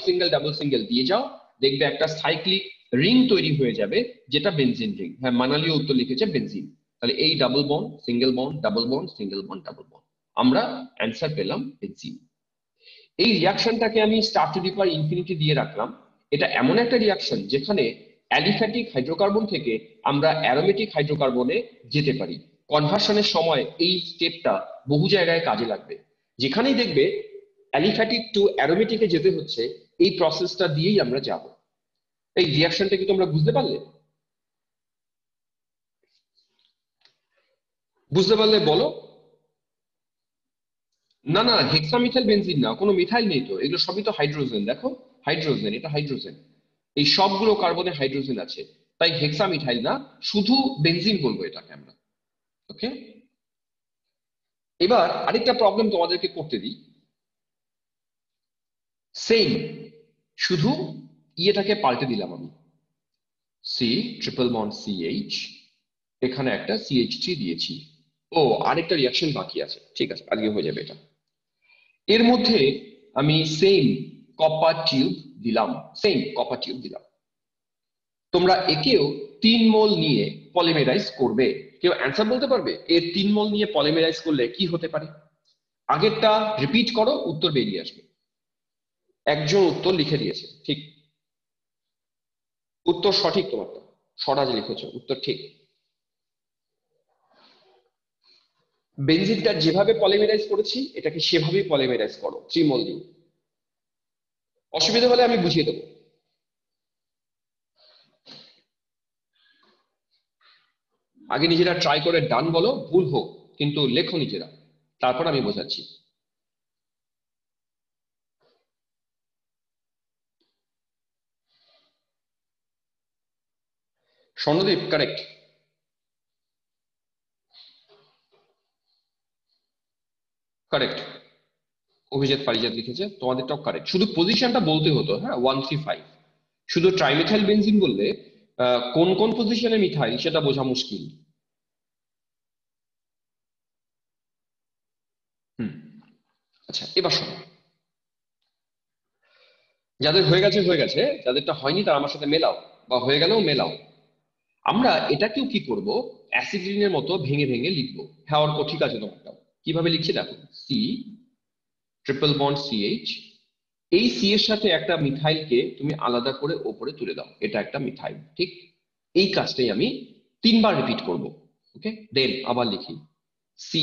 সিঙ্গেল দিয়ে যাও, দেখবে একটা সাইক্লিক রিং তৈরি হয়ে যাবে, যেটা বেনজিন রিং। হ্যাঁ, মানালিও উত্তর লিখেছে বেনজিন। তাহলে এই double bond, single bond, double bond, single bond, double bond, আমরা অ্যান্সার পেলাম বেনজিন। এই রিয়াকশনটাকে আমি star to the power infinity দিয়ে রাখলাম। এটা এমন একটা রিয়াকশন যেখানে অ্যালিফ্যাটিক হাইড্রোকার্বন থেকে আমরা অ্যারোমেটিক হাইড্রোকার্বনে যেতে পারি। কনভার্সনের সময় এই স্টেপটা বহু জায়গায় কাজে লাগবে। যেখানেই দেখবে অ্যালিফ্যাটিক টু অ্যারোমেটিকে যেতে হচ্ছে, এই প্রসেসটা দিয়েই আমরা যাব। এই রিয়াকশনটা কি তোমরা বুঝতে পারলে? বুঝতে পারলে বলো। না না, হেক্সামিথাইল বেনজিন না, কোনো মিথাইল নেই তো, এগুলো সবই তো হাইড্রোজেন। দেখো, হাইড্রোজেন, এটা হাইড্রোজেন। এই সবগুলো কার্বনে হাইড্রোজেন আছে, তাই হেক্সামিথাইল না, শুধু বেনজিন বলবো এটাকে আমরা। ওকে, এবার আরেকটা প্রবলেম তোমাদেরকে করতে দিই। সেম, শুধু ইয়েটাকে পাল্টে দিলাম আমি। সি ট্রিপল বন্ড সিএইচ, এখানে একটা CH3 দিয়েছি। ও, আরেকটা রিয়াকশন বাকি আছে, ঠিক আছে, আজকে হয়ে যাবে এটা। এর মধ্যে আমি সেম কপার টিউব দিলাম, সেম কপার টিউব দিলাম। তোমরা একেও 3 মোল নিয়ে পলিমেরাইজ করবে। কেউ অ্যান্সার বলতে পারবে এর 3 মোল নিয়ে পলিমেরাইজ করলে কি হতে পারে? আগেরটা রিপিট করো, উত্তর বেরিয়ে আসবে। একজন উত্তর লিখে দিয়েছে, ঠিক, উত্তর সঠিক তোমারটা, স্বরাজ লিখেছো, উত্তর ঠিক। বেনজিনটা যেভাবে পলিমেরাইজ করেছি, এটাকে সেভাবেই পলিমেরাইজ করো 3 মোল দিয়ে। অসুবিধা হলে আমি বুঝিয়ে দেবো। আগে নিজেরা ট্রাই করে ডান বলো, ভুল হোক কিন্তু লেখো নিজেরা, তারপর আমি বোঝাচ্ছি। Swarnadeep correct, correct. অভিজিৎ পারিজাত লিখেছে, তোমাদেরটাও কারেক্ট, শুধু পজিশনটা বলতে হতো। হ্যাঁ, 135। শুধু ট্রাইমিথাইল বেনজিন বললে কোন কোন পজিশনে মিথাইল সেটা বোঝা মুশকিল। হুম, আচ্ছা, এবার শোনো। যাদের হয়ে গেছে হয়ে গেছে, যাদেরটা হয়নি তারা আমার সাথে মেলাও, বা হয়ে গেলেও মেলাও। আমরা এটাকেও কি করব, অ্যাসিডিনের মতো ভেঙে ভেঙে লিখবো। হ্যাঁ, অর্ক ঠিক আছে তোমারটাও। কিভাবে লিখছি দেখো, সি ট্রিপল বন্ড সিএইচ, এই সি এর সাথে একটা মিথাইলকে তুমি আলাদা করে ওপরে তুলে দাও, এটা একটা মিথাইল, ঠিক। এই কাজটাই আমি 3 বার রিপিট করব। ওকে, দেন আবার লিখি, সি,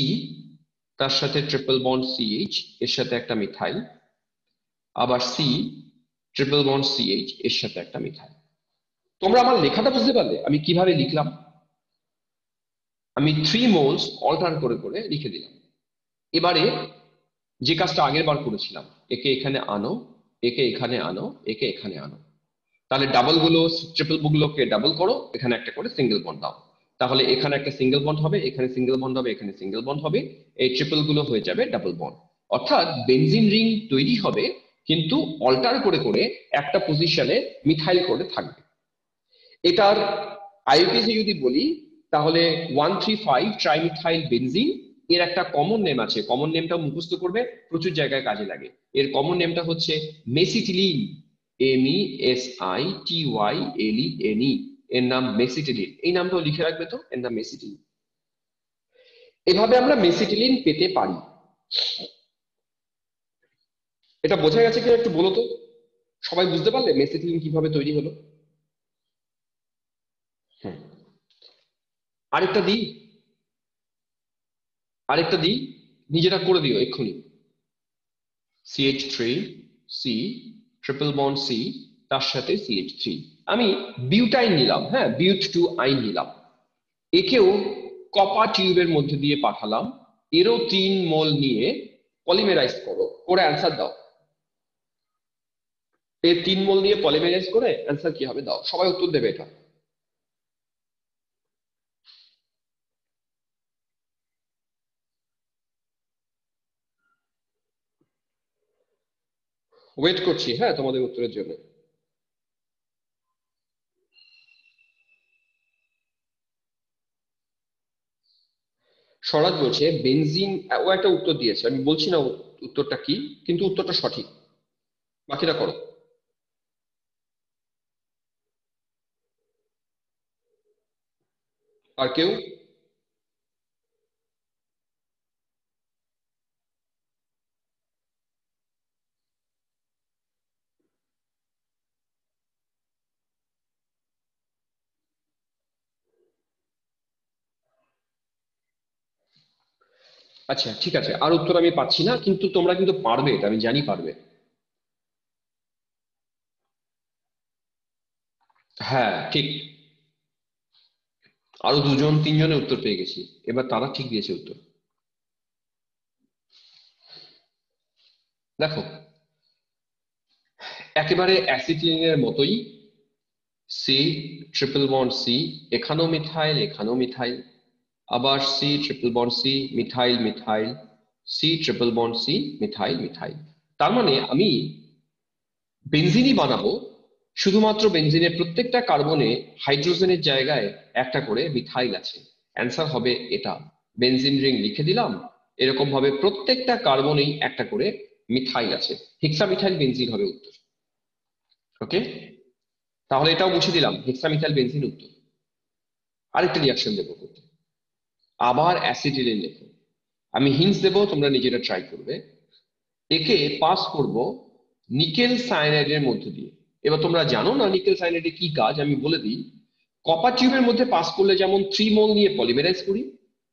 তার সাথে ট্রিপল বন্ড সিএইচ, এর সাথে একটা মিথাইল, আবার সি ট্রিপল বন্ড সিএইচ, এর সাথে একটা মিথাইল। তোমরা আমার লেখাটা বুঝতে পারলে আমি কিভাবে লিখলাম? আমি 3 মোলস অল্টার করে করে লিখে দিলাম। এবারে যে কাজটা আগের বার করেছিলাম, একে এখানে আনো, একে এখানে আনো, একে এখানে আনো। তাহলে ডাবল গুলো, ট্রিপল গুলোকে ডাবল করো, এখানে একটা করে সিঙ্গেল বন্ড দাও। তাহলে এখানে একটা সিঙ্গেল বন্ড হবে, এখানে সিঙ্গেল বন্ড হবে, এখানে সিঙ্গেল বন্ড হবে। এই ট্রিপল গুলো হয়ে যাবে ডাবল বন্ড। অর্থাৎ বেনজিন রিং তৈরি হবে, কিন্তু অল্টার করে করে একটা পজিশনে মিথাইল করে থাকবে। এটার আইইউপিএসি যদি বলি, তাহলে 135 ট্রাইমিথাইল বেনজিন। এর একটা কমন নেম আছে, কমন নেমটা মুখস্থ করবে, প্রচুর জায়গায় কাজে লাগে। এর কমন নেমটা হচ্ছে মেসিটিলিন, MESITYLENE। এর নাম মেসিটিলিন, এই নামটাও লিখে রাখবে তো, এর নাম মেসিটিলিন। এভাবে আমরা মেসিটিলিন পেতে পারি। এটা বোঝা গেছে কিনা একটু বলো তো, সবাই বুঝতে পারলে মেসিটিলিন কিভাবে তৈরি হলো? হ্যাঁ, আরেকটা দিই, আরেকটা দিই, নিজেরা করে দিও এক্ষুনি। CH3, C triple bond C, তার সাথে CH3। আমি বিউটাইন নিলাম, হ্যাঁ, বিউট টু আইন নিলাম। একেও কপার টিউবের মধ্যে দিয়ে পাঠালাম। এরও 3 মোল নিয়ে পলিমেরাইজ করো, করে অ্যান্সার দাও। এর 3 মোল নিয়ে পলিমেরাইজ করে অ্যান্সার কি হবে দাও, সবাই উত্তর দেবে এটা। ওয়েট করছি, হ্যাঁ, তোমাদের উত্তরের জন্য। স্বরাজ বলছে বেনজিন, ও একটা উত্তর দিয়েছে, আমি বলছি না উত্তরটা কি, কিন্তু উত্তরটা সঠিক। বাকিটা করো। আর কেউ? আচ্ছা ঠিক আছে, আর উত্তর আমি পাচ্ছি না, কিন্তু তোমরা কিন্তু পারবে, এটা আমি জানি পারবে। হ্যাঁ ঠিক। আরো দুজন তিনজনের উত্তর পেয়ে গেছি, এবার তারা ঠিক দিয়েছে উত্তর। দেখো, একেবারে অ্যাসিটিলিনের মতোই, সি ট্রিপল বন্ড সি, এখানেও মিথাইল এখানেও মিথাইল, আবার C triple bond C, methyl methyl, C triple bond C, methyl methyl. তার মানে আমি বেনজিনই বানাবো, শুধুমাত্র বেনজিনের প্রত্যেকটা কার্বনে হাইড্রোজেনের জায়গায় একটা করে মিথাইল আছে। অ্যান্সার হবে এটা। বেনজিন রিং লিখে দিলাম, এরকম ভাবে প্রত্যেকটা কার্বনেই একটা করে মিথাইল আছে। হেক্সামিথাইল বেনজিন হবে উত্তর। ওকে, তাহলে এটাও মুছে দিলাম, হেক্সামিথাইল বেনজিন উত্তর। আরেকটা রিয়াকশন দেবো করতে, আবার অ্যাসিটিলিন লেখো। আমি হিন্টস দেবো, তোমরা নিজেরা ট্রাই করবে। একে পাস করব নিকেল সায়ানাইডের মধ্য দিয়ে। এবার তোমরা জানো না নিকেল সায়ানাইডে কি কাজ, আমি বলে দিই। কপার টিউবের মধ্যে পাস করলে যেমন 3 মোল নিয়ে পলিমেরাইজ করি,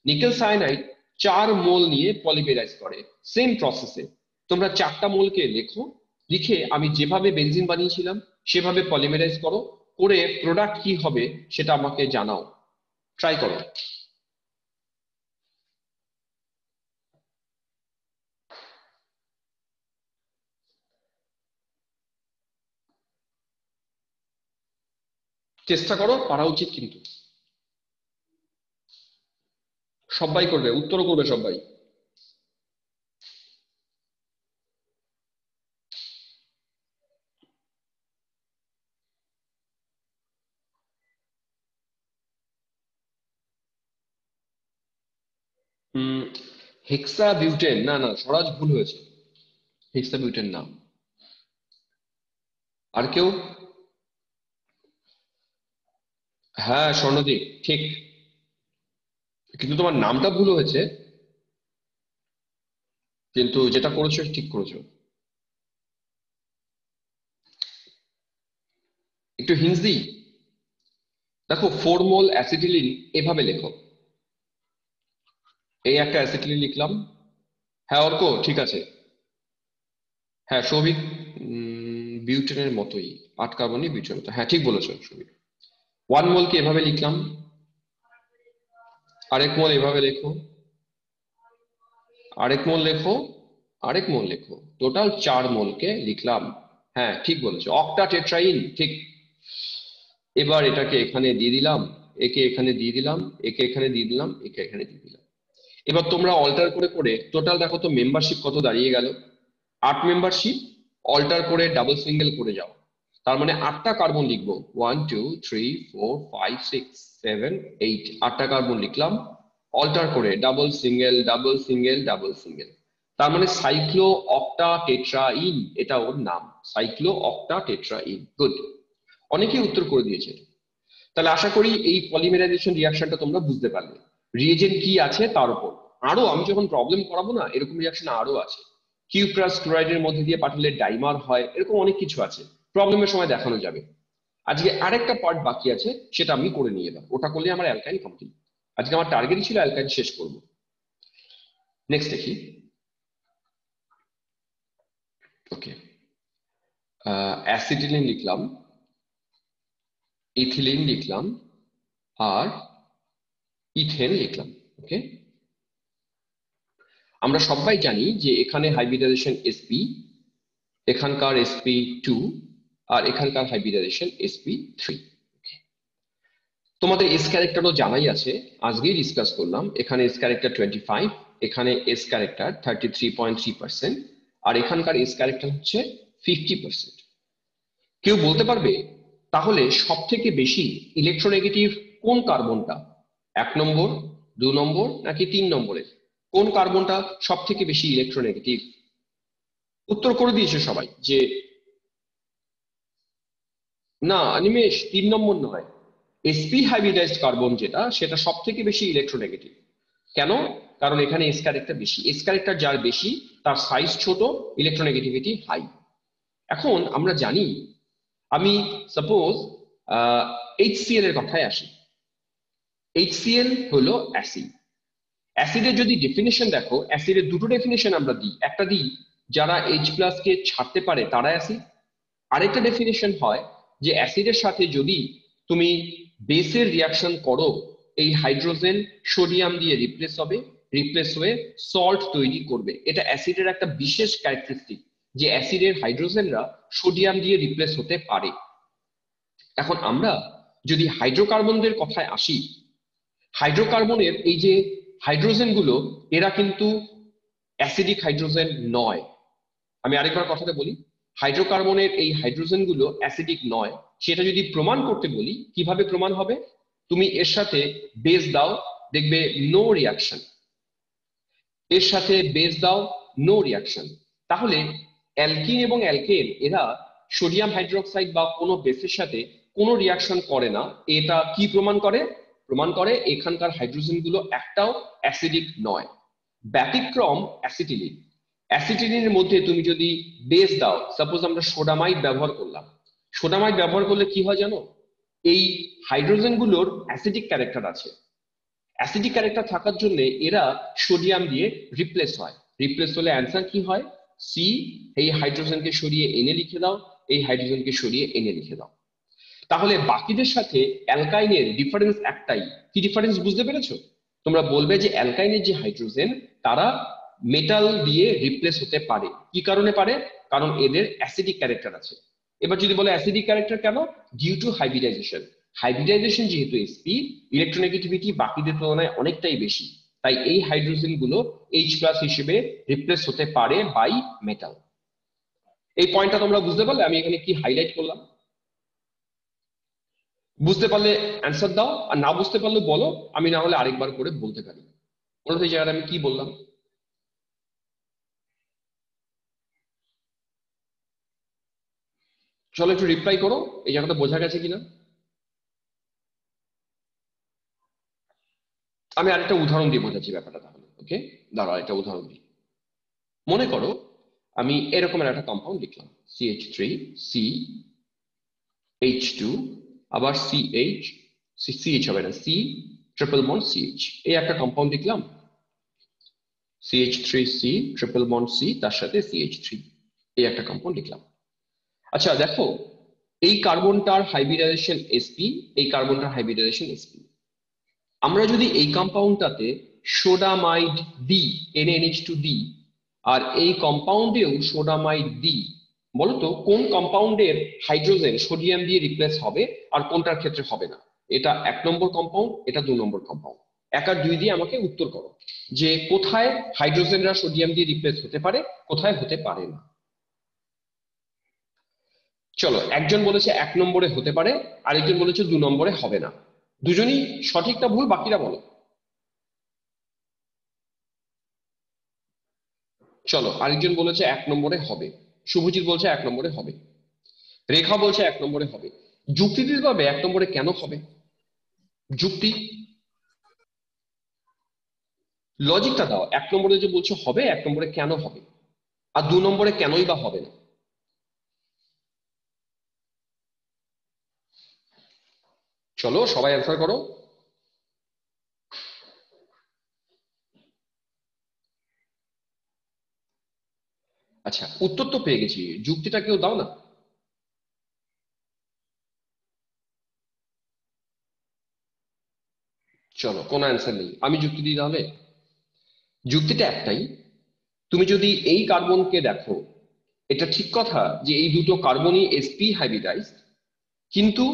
নিকেল সায়ানাইড 4 মোল নিয়ে পলিমেরাইজ করে। সেম প্রসেসে তোমরা 4টা মোলকে লেখো, লিখে আমি যেভাবে বেনজিন বানিয়েছিলাম সেভাবে পলিমেরাইজ করো, করে প্রোডাক্ট কি হবে সেটা আমাকে জানাও। ট্রাই করো। চেষ্টা করো, পারা উচিত কিন্তু। সবাই করবে, উত্তরও করবে সবাই। হুম, হেক্সা বিউটেন, না না স্বরাজ ভুল হয়েছে, হেক্সা বিউটেন না। আর কেউ? হ্যাঁ স্বর্ণদীপ ঠিক, কিন্তু তোমার নামটা ভুল হয়েছে, কিন্তু যেটা করেছো ঠিক করেছো। একটু হিন্টস দিই। দেখো 4 মোল অ্যাসিটিলিন এভাবে লেখো, এই একটা অ্যাসিটিলিন লিখলাম। হ্যাঁ অর্ক ঠিক আছে। হ্যাঁ সৌভিক, বিউটেনের মতোই, 8 কার্বনই বিউটেনের মতো, হ্যাঁ ঠিক বলেছো সৌভিক। 1 মোলকে এভাবে লিখলাম, আরেক মোল এভাবে লেখো, আরেক মোল লেখো, আরেক মোল লেখো, টোটাল 4 মোলকে লিখলাম। হ্যাঁ ঠিক বলেছো, অক্টা টেট্রাইন ঠিক। এবার এটাকে এখানে দিয়ে দিলাম, একে এখানে দিয়ে দিলাম, একে এখানে দিয়ে দিলাম, একে এখানে দিয়ে দিলাম। এবার তোমরা অল্টার করে করে টোটাল দেখো তো মেম্বারশিপ কত দাঁড়িয়ে গেল। 8 মেম্বারশিপ, অল্টার করে ডাবল সিঙ্গেল করে যাও। তার মানে 8টা কার্বন লিখবো, 1 2 3 4 5 6 7 8, 8টা কার্বন লিখলাম। অল্টার করে double single double single double single. তার মানে সাইক্লো অক্টা টেট্রাইন, এটা ওর নাম, সাইক্লো অক্টা টেট্রাইন। গুড, অনেকেই উত্তর করে দিয়েছে। তাহলে আশা করি এই পলিমেরাইজেশন রিয়াকশনটা তোমরা বুঝতে পারলে, রিয়েজেন্ট কি আছে তার উপর। আরো আমি যখন প্রবলেম করাবো না, এরকম রিয়াকশন আরো আছে। কিউপ্রাস ক্লোরাইডের মধ্যে দিয়ে পাঠালে ডাইমার হয়, এরকম অনেক কিছু আছে, প্রবলেমের সময় দেখানো যাবে। আজকে আরেকটা পার্ট বাকি আছে, সেটা আমি করে নিয়ে এলাম, ওটা করলে আমার অ্যালকাইন কমপ্লিট। আজকে আমার টার্গেট ছিল অ্যালকাইন শেষ করব। নেক্সট দেখি। ওকে, অ্যাসিটিলিন লিখলাম, ইথিলিন লিখলাম, আর ইথেন লিখলাম। ওকে, আমরা সবাই জানি যে এখানে হাইব্রিডাইজেশন sp, এখানকার sp2, আর এখানকার হাইব্রিডাইজেশন sp3। তোমাদের এস ক্যারেক্টারও জানাই আছে, আজকেই ডিসকাস করলাম। এখানে এস ক্যারেক্টার 25, এখানে এস ক্যারেক্টার 33.3%, আর এখানকার এস ক্যারেক্টার হচ্ছে 50%। কেউ বলতে পারবে তাহলে সব থেকে বেশি ইলেকট্রোনেগেটিভ কোন কার্বনটা? 1 নম্বর, 2 নম্বর নাকি 3 নম্বরের? কোন কার্বনটা সব থেকে বেশি ইলেকট্রোনেগেটিভ? উত্তর করে দিয়েছে সবাই যে না নিমেষ, 3 নম্বর নয়, sp হাইব্রিডাইজড কার্বন যেটা সেটা সব থেকে বেশি ইলেকট্রোনেগেটিভ। কেন? কারণ এখানে এস ক্যারেক্টার বেশি, এস ক্যারেক্টার যার বেশি তার সাইজ ছোট, ইলেকট্রোনেগেটিভিটি হাই। এখন আমরা জানি, আমি সাপোজ HCl এর কথায় আসি। HCl হলো অ্যাসিড। অ্যাসিডের যদি ডেফিনেশন দেখো, অ্যাসিডের দুটো ডেফিনেশন আমরা দিই। একটা দিই যারা H+ কে ছাড়তে পারে তারা অ্যাসিড। আরেকটা ডেফিনেশন হয় যে অ্যাসিডের সাথে যদি তুমি বেসের রিয়াকশন করো, এই হাইড্রোজেন সোডিয়াম দিয়ে রিপ্লেস হবে, রিপ্লেস হয়ে সল্ট তৈরি করবে। এটা অ্যাসিডের একটা বিশেষ ক্যারেক্টারিস্টিক যে অ্যাসিডের হাইড্রোজেনরা সোডিয়াম দিয়ে রিপ্লেস হতে পারে। এখন আমরা যদি হাইড্রোকার্বনদের কথায় আসি, হাইড্রোকার্বনের এই যে হাইড্রোজেন গুলো এরা কিন্তু অ্যাসিডিক হাইড্রোজেন নয়। আমি আরেকবার কথাটা বলি, হাইড্রোকার্বনের এই হাইড্রোজেন গুলো অ্যাসিডিক নয়। সেটা যদি প্রমাণ করতে বলি, কিভাবে প্রমাণ হবে? তুমি এর সাথে বেস দাও, দেখবে নো রিয়াকশন। এর সাথে বেস দাও, নো রিয়াকশন। তাহলে অ্যালকিন এবং অ্যালকেন এরা সোডিয়াম হাইড্রোক্সাইড বা কোনো বেসের সাথে কোনো রিয়াকশন করে না। এটা কি প্রমাণ করে? প্রমাণ করে এখানকার হাইড্রোজেন গুলো একটাও অ্যাসিডিক নয়। ব্যতিক্রম অ্যাসিটিলিন। অ্যাসিটিলিনের মধ্যে তুমি যদি বেস দাও, সাপোজ আমরা সোডামাইড ব্যবহার করলাম, সোডামাইড ব্যবহার করলে কি হয় জানো? এই হাইড্রোজেন গুলোর অ্যাসিডিক ক্যারেক্টার আছে। অ্যাসিডিক ক্যারেক্টার থাকার জন্য এরা সোডিয়াম দিয়ে রিপ্লেস হয়। রিপ্লেস হলে অ্যান্সার কি হয়? সি। এই হাইড্রোজেনকে সরিয়ে এনে লিখে দাও, এই হাইড্রোজেনকে সরিয়ে এনে লিখে দাও। তাহলে বাকিদের সাথে অ্যালকাইনের ডিফারেন্স একটাই। কি ডিফারেন্স বুঝতে পেরেছো? তোমরা বলবে যে অ্যালকাইনের যে হাইড্রোজেন তারা মেটাল দিয়ে রিপ্লেস হতে পারে। কি কারণে পারে? কারণ এদের অ্যাসিডিক ক্যারেক্টার আছে। এবার যদি বলে অ্যাসিডিক ক্যারেক্টার কেন? Due to hybridization. হাইব্রিডাইজেশন যেহেতু sp, ইলেকট্রোনেগেটিভিটি বাকিদের তুলনায় অনেকটাই বেশি, তাই এই হাইড্রোজেন গুলো H+ হিসেবে রিপ্লেস হতে পারে বাই মেটাল। এই পয়েন্টটা তোমরা বুঝতে পারলে আমি এখানে কি হাইলাইট করলাম? বুঝতে পারলে অ্যান্সার দাও, আর না বুঝতে পারলে বলো, আমি না হলে আরেকবার করে বলতে পারি। বলো তো এই জায়গাটা আমি কি বললাম? চলো একটু রিপ্লাই করো, এই জায়গাটা বোঝা গেছে কিনা। আমি আরেকটা উদাহরণ দিয়ে বোঝাচ্ছি ব্যাপারটা তাহলে। ওকে, দাঁড়াও আরেকটা উদাহরণ দিই। মনে করো আমি এরকমের একটা কম্পাউন্ড লিখলাম, CH3 CH2 আবার CH হবে না, C ট্রিপল বন্ড CH, এই একটা কম্পাউন্ড লিখলাম। CH3C ট্রিপল বন্ড C তার সাথে CH3, এই একটা কম্পাউন্ড লিখলাম। আচ্ছা দেখো, এই কার্বনটার হাইব্রিডাইজেশন sp, এই কার্বনটার হাইব্রিডাইজেশন sp। আমরা যদি এই কম্পাউন্ডটাতে সোডামাইড দিই, NaNH2 দিই, আর এই কম্পাউন্ডেও সোডামাইড দিই, বলতো কোন কম্পাউন্ডের হাইড্রোজেন সোডিয়াম দিয়ে রিপ্লেস হবে আর কোনটার ক্ষেত্রে হবে না? এটা 1 নম্বর কম্পাউন্ড, এটা 2 নম্বর কম্পাউন্ড। 1 আর 2 দিয়ে আমাকে উত্তর করো যে কোথায় হাইড্রোজেনরা সোডিয়াম দিয়ে রিপ্লেস হতে পারে, কোথায় হতে পারে না। চলো, একজন বলেছে 1 নম্বরে হতে পারে, আরেকজন বলেছে 2 নম্বরে হবে না। দুজনই সঠিকটা ভুল, বাকিরা বলো। চলো, আরেকজন বলেছে 1 নম্বরে হবে, শুভজিৎ বলছে 1 নম্বরে হবে, রেখা বলছে 1 নম্বরে হবে। যুক্তি দিতে পারবে 1 নম্বরে কেন হবে? যুক্তি, লজিকটা দাও। 1 নম্বরে যে বলছো হবে, 1 নম্বরে কেন হবে, আর 2 নম্বরে কেনই বা হবে না? চলো সবাই অ্যান্সার করো। আচ্ছা, উত্তর তো পেয়ে গেছি, যুক্তিটা কেউ দাও না। চলো, কোনো অ্যান্সার নেই, আমি যুক্তি দিই তাহলে। যুক্তিটা একটাই, তুমি যদি এই কার্বনকে দেখো, এটা ঠিক কথা যে এই দুটো কার্বনই sp হাইব্রিডাইজ, কিন্তু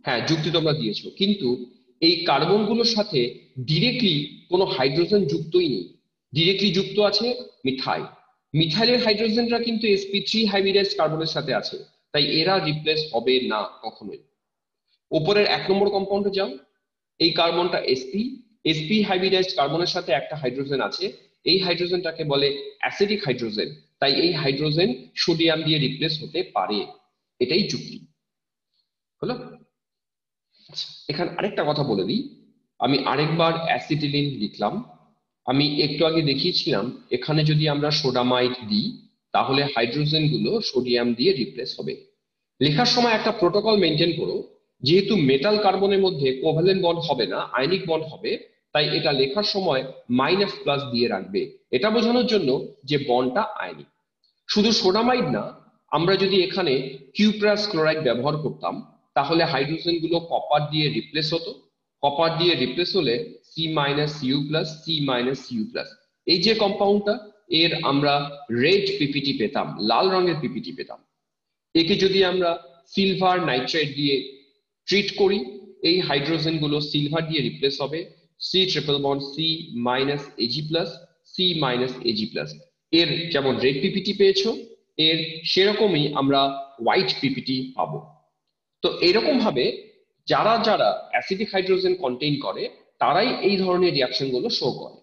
হ্যাঁ যুক্তি তোমরা দিয়েছো, কিন্তু এই কার্বনগুলোর সাথে ডিরেক্টলি কোনো হাইড্রোজেন যুক্তই নেই। ডিরেক্টলি যুক্ত আছে মিথাইল। মিথাইলের হাইড্রোজেনরা কিন্তু sp3 হাইব্রিডাইজ কার্বনের সাথে আছে, তাই এরা রিপ্লেস হবে না কখনোই। উপরের 1 নম্বর কম্পাউন্ডে যাও, এই কার্বনটা sp, sp হাইব্রিডাইজড কার্বনের সাথে একটা হাইড্রোজেন আছে, এই হাইড্রোজেনটাকে বলে অ্যাসিডিক হাইড্রোজেন, তাই এই হাইড্রোজেন সোডিয়াম দিয়ে রিপ্লেস হতে পারে, এটাই যুক্তি হলো। আচ্ছা, এখানে আরেকটা কথা বলে দিই, আমি আরেকবার অ্যাসিটিলিন লিখলাম। আমি একটু আগে দেখিয়েছিলাম এখানে যদি আমরা সোডামাইড দিই তাহলে হাইড্রোজেন গুলো সোডিয়াম দিয়ে রিপ্লেস হবে। লেখার সময় একটা প্রোটোকল মেনটেন করো, যেহেতু মেটাল কার্বনের মধ্যে কোভ্যালেন্ট বন্ড হবে না, আয়নিক বন্ড হবে, তাই এটা লেখার সময় মাইনাস প্লাস দিয়ে রাখবে, এটা বোঝানোর জন্য যে বন্ডটা আয়নিক। শুধু সোডামাইড না, আমরা যদি এখানে কিউপ্রাস ক্লোরাইড ব্যবহার করতাম তাহলে হাইড্রোজেন গুলো কপার দিয়ে রিপ্লেস হতো, কপার দিয়ে রিপ্লেস হলে C minus CU plus C minus CU plus, এই যে কম্পাউন্ডটা, এর আমরা রেড পিপিটি পেতাম, লাল রঙের পিপিটি পেতাম। একে যদি আমরা সিলভার নাইট্রেট দিয়ে ট্রিট করি, এই হাইড্রোজেন গুলো সিলভার দিয়ে রিপ্লেস হবে, C triple bond C minus AG plus C minus AG plus. এর যেমন রেড পিপিটি পেয়েছো, এর সেরকমই আমরা হোয়াইট পিপিটি পাবো। তো এরকম ভাবে যারা যারা অ্যাসিডিক হাইড্রোজেন কন্টেইন করে তারাই এই ধরনের রিয়াকশন গুলো শো করে।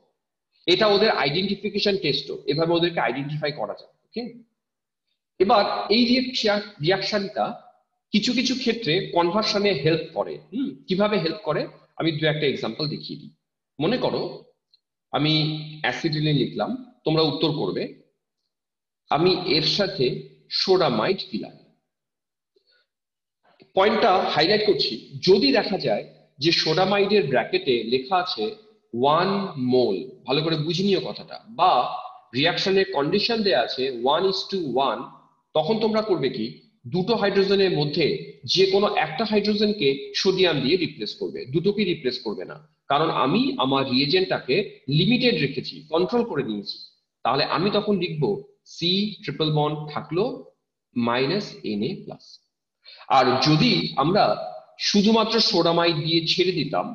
এটা ওদের আইডেন্টিফিকেশন টেস্টও, এভাবে ওদেরকে আইডেন্টিফাই করা যায়। ওকে, এবার এই রিয়াকশনটা কিছু কিছু ক্ষেত্রে কনভার্সনে হেল্প করে। কিভাবে হেল্প করে আমি দু একটা এক্সাম্পল দেখিয়ে দিই। মনে করো আমি অ্যাসিটিলিন লিখলাম, তোমরা উত্তর করবে, আমি এর সাথে সোডামাইড দিলাম। পয়েন্টটা হাইলাইট করছি, যদি দেখা যায় যে সোডামাইডের ব্র্যাকেটে লেখা আছে 1 মোল, ভালো করে বুঝে নিও কথাটা, বা রিয়াকশনের কন্ডিশন দেয়া আছে 1:1, তখন তোমরা করবে কি, দুটো হাইড্রোজেনের মধ্যে যে কোনো একটা হাইড্রোজেনকে সোডিয়াম দিয়ে রিপ্লেস করবে, দুটোকে রিপ্লেস করবে না, কারণ আমি আমার রিয়েজেন্টটাকে লিমিটেড রেখেছি, কন্ট্রোল করে নিয়েছি। তাহলে আমি তখন লিখবো সি ট্রিপল বন্ড থাকলো মাইনাস Na প্লাস। আর যদি আমরা শুধুমাত্র সোডামাইড দিয়ে ছেড়ে দিতাম,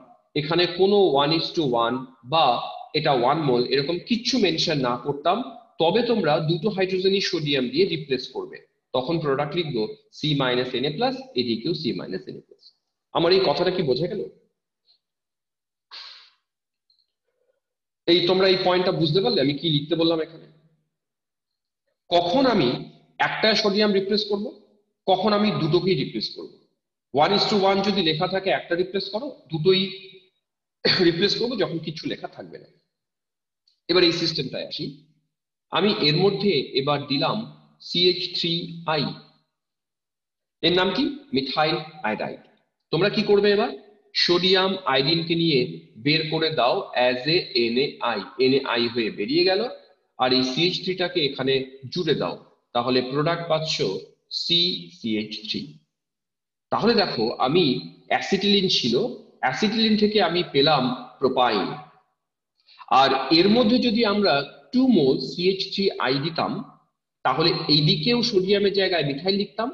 এখানে কোনো 1:1 বা এটা 1 মোল এরকম কিচ্ছু মেনশন না করতাম, তবে তোমরা দুটো হাইড্রোজেনই সোডিয়াম দিয়ে রিপ্লেস করবে, তখন প্রোডাক্ট লিখবো সি মাইনাস Na প্লাস, এদিকেও সি মাইনাস Na প্লাস। আমার এই কথাটা কি বোঝা গেল? এই তোমরা এই পয়েন্টটা বুঝতে পারলে আমি কি লিখতে বললাম এখানে? কখন আমি একটা সোডিয়াম রিপ্লেস করব, কখন আমি দুটোকেই রিপ্লেস করব। 1:1 যদি লেখা থাকে একটা রিপ্লেস করো, দুটোই রিপ্লেস করবো যখন কিছু লেখা থাকবে না। এবার এই সিস্টেমটায় আসি, আমি এর মধ্যে এবার দিলাম CH3I, এর নাম কি, মিথাইল আয়োডাইড। তোমরা কি করবে এবার, সোডিয়াম আয়োডিনকে নিয়ে বের করে দাও অ্যাজ এ NaI হয়ে বেরিয়ে গেল, আর এই CH3টাকে এখানে জুড়ে দাও, তাহলে প্রোডাক্ট পাচ্ছ CCH3। তাহলে দেখো, আমি অ্যাসিটিলিন ছিল, অ্যাসিটিলিন থেকে আমি পেলাম প্রোপাইন, আর এর মধ্যে যদি আমরা 2 মোল CH3I দিতাম তাহলে এই দিকেও সোডিয়ামের জায়গায় মিথাইল লিখতাম,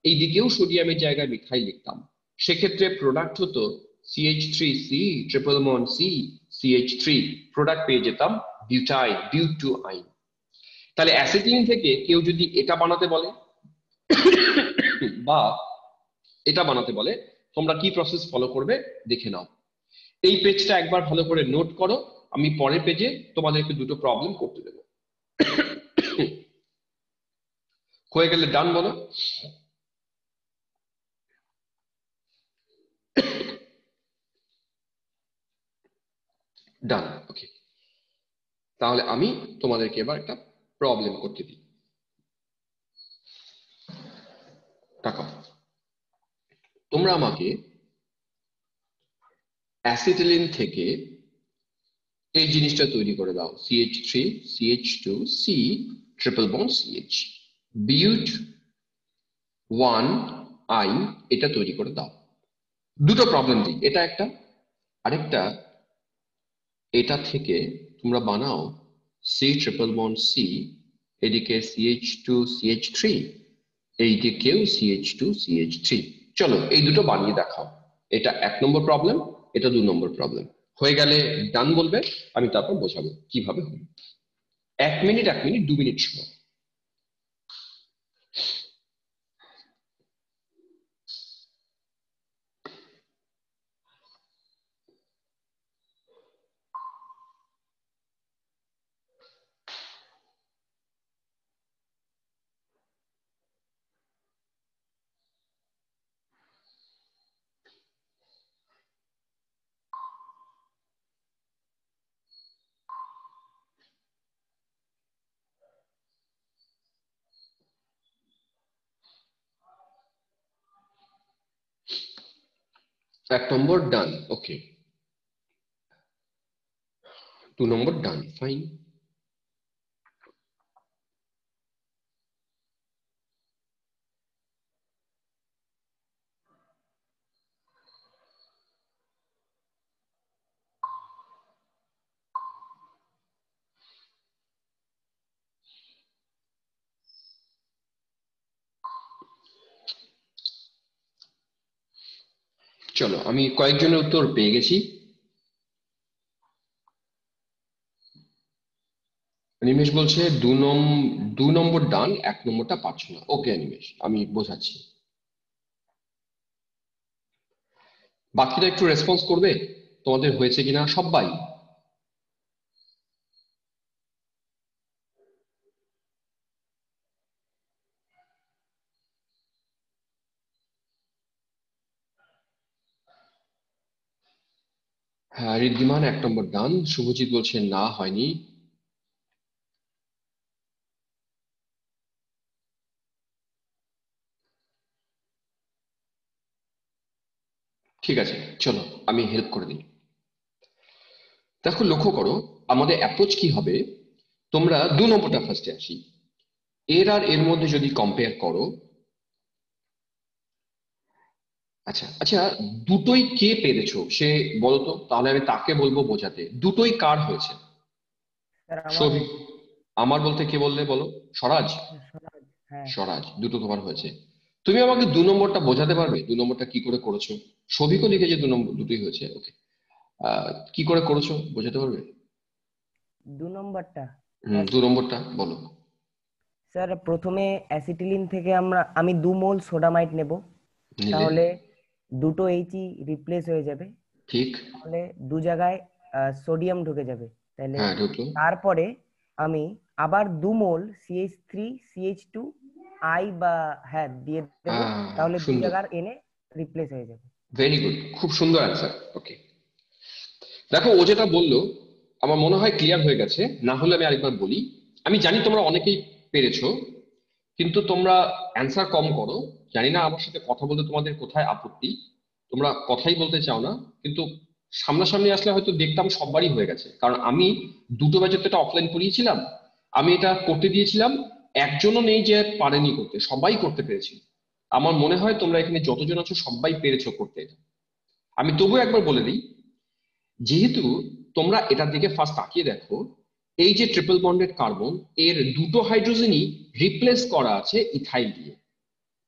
এই দিকেও সোডিয়ামের জায়গায় মিথাইল লিখতাম, সেক্ষেত্রে প্রোডাক্ট হতো CH3C triple bond C CH3, product পেয়ে যেতাম বিউটাইল, বিউট-2-আইন। তাহলে অ্যাসিটিলিন থেকে কেউ যদি এটা বানাতে বলে বা এটা বানাতে বলে, তোমরা কি প্রসেস ফলো করবে দেখে নাও। এই পেজটা একবার ভালো করে নোট করো, আমি পরের পেজে তোমাদেরকে দুটো প্রবলেম করতে দেবো। হয়ে গেলে ডান বলো। ডান, ওকে। তাহলে আমি তোমাদেরকে এবার একটা প্রবলেম করতে দিই। তাকাও, তোমরা আমাকে অ্যাসিটিলিন থেকে এই জিনিসটা তৈরি করে দাও, CH3 CH2 C triple bond CH, বিউট 1 I, এটা তৈরি করে দাও। দুটো প্রবলেম দিই, এটা একটা, আরেকটা এটা থেকে তোমরা বানাও C ট্রিপল বন্ড C, এদিকে CH2 CH3, এইদিকেও CH2 CH3। চলো এই দুটো বানিয়ে দেখাও। এটা 1 নম্বর প্রবলেম, এটা 2 নম্বর প্রবলেম। হয়ে গেলে ডান বলবে, আমি তারপর বোঝাবো কিভাবে হবে। 1 মিনিট 1 মিনিট 2 মিনিট সময়। 1 নম্বর ডান, ওকে। 2 নম্বর ডান, ফাইন। চলো, আমি কয়েকজনের উত্তর পেয়ে গেছি। নিমেষ বলছে 2 নম্বর ডান, 1 নম্বরটা পাচ্ছ না। ওকে নিমেষ, আমি বোঝাচ্ছি। বাকিরা একটু রেসপন্স করবে তোমাদের হয়েছে কিনা সবাই। হ্যাঁ, ঋদ্ধিমান 1 নম্বর ডান, শুভজিৎ বলছে না হয়নি। ঠিক আছে, চলো আমি হেল্প করে দিই। দেখো, লক্ষ্য করো আমাদের অ্যাপ্রোচ কি হবে। তোমরা 2 নম্বরটা ফার্স্টে আসি। এর আর এর মধ্যে যদি কম্পেয়ার করো, আচ্ছা আচ্ছা, দুটোই কে পেরেছো সে বলো তো, তাহলে আমি তাকে বলবো বোঝাতে। দুটোই কার হয়েছে? স্যার আমার সৌভিক। হয়েছে। আমার বলতে কে বললে বলো? স্বরাজ। স্বরাজ, হ্যাঁ। স্বরাজ, দুটো তোমার হয়েছে। তুমি আমাকে 2 নম্বরটা বোঝাতে পারবে? 2 নম্বরটা কি করে করেছো? সৌভিকও লিখেছে 2 নম্বর, দুটোই হয়েছে, ওকে। কি করে করেছো বোঝাতে পারবে? 2 নম্বরটা, হুম, হ্যাঁ দু স্যার। নম্বরটা বলো। স্যার প্রথমে অ্যাসিটিলিন থেকে আমি 2 মোল সোডামাইড নেব। নিলে। তাহলে দুটো এইচই রিপ্লেস হয়ে যাবে। ঠিক। তাহলে দু জায়গায় সোডিয়াম ঢুকে যাবে। তাহলে হ্যাঁ, ঢুকলো। তারপরে আমি আবার 2 মোল CH3CH2 আই বা হ্যাঁ দিয়ে দেব। তাহলে দু সুন্দর। জায়গার এনে রিপ্লেস হয়ে যাবে। ভেরি গুড, খুব সুন্দর অ্যান্সার, ওকে। দেখো, ও যেটা বললো আমার মনে হয় ক্লিয়ার হয়ে গেছে। না হলে আমি আরেকবার বলি। আমি জানি তোমরা অনেকেই পেরেছো, কিন্তু তোমরা অ্যান্সার কম করো। জানি না আমার সাথে কথা বলতে তোমাদের কোথায় আপত্তি, তোমরা কথাই বলতে চাও না। কিন্তু সামনাসামনি আসলে হয়তো দেখতাম সবারই হয়ে গেছে, কারণ আমি 2টো ব্যাচে তো এটা অফলাইন করিয়েছিলাম। আমি এটা করতে দিয়েছিলাম, একজনও নেই যে পারেনি করতে, সবাই করতে পেরেছি। আমার মনে হয় তোমরা এখানে যতজন আছো সবাই পেরেছো করতে এটা। আমি তবুও একবার বলে দিই, যেহেতু তোমরা এটার দিকে ফার্স্ট তাকিয়ে দেখো, এই যে ট্রিপল বন্ডেড কার্বন, এর দুটো হাইড্রোজেনই রিপ্লেস করা আছে ইথাইল দিয়ে।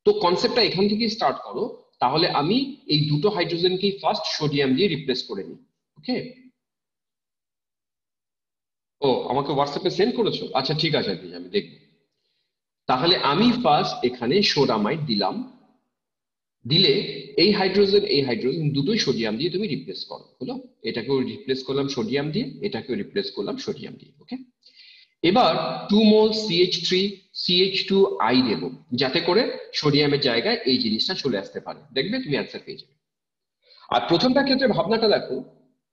তো কনসেপ্টটা এখান থেকেই স্টার্ট করো। তাহলে আমি এই দুটো হাইড্রোজেনকেই ফার্স্ট সোডিয়াম দিয়ে রিপ্লেস করে নিই। ওকে। ও, আমাকে হোয়াটসঅ্যাপে সেন্ড করেছো? আচ্ছা ঠিক আছে, আমি দেখবো। তাহলে আমি ফার্স্ট এখানে সোডামাইড দিলাম। দিলে এই হাইড্রোজেন দুটোই সোডিয়াম দিয়ে তুমি রিপ্লেস করো, হলো। এটাকেও রিপ্লেস করলাম সোডিয়াম দিয়ে, এটাকেও রিপ্লেস করলাম সোডিয়াম দিয়ে, ওকে। এবার 2 মোল CH3CH2 আই দেব, যাতে করে সোডিয়ামের জায়গায় এই জিনিসটা চলে আসতে পারে। দেখবে তুমি অ্যান্সার পেয়ে যাবে। আর প্রথমটার ক্ষেত্রে ভাবনাটা দেখো,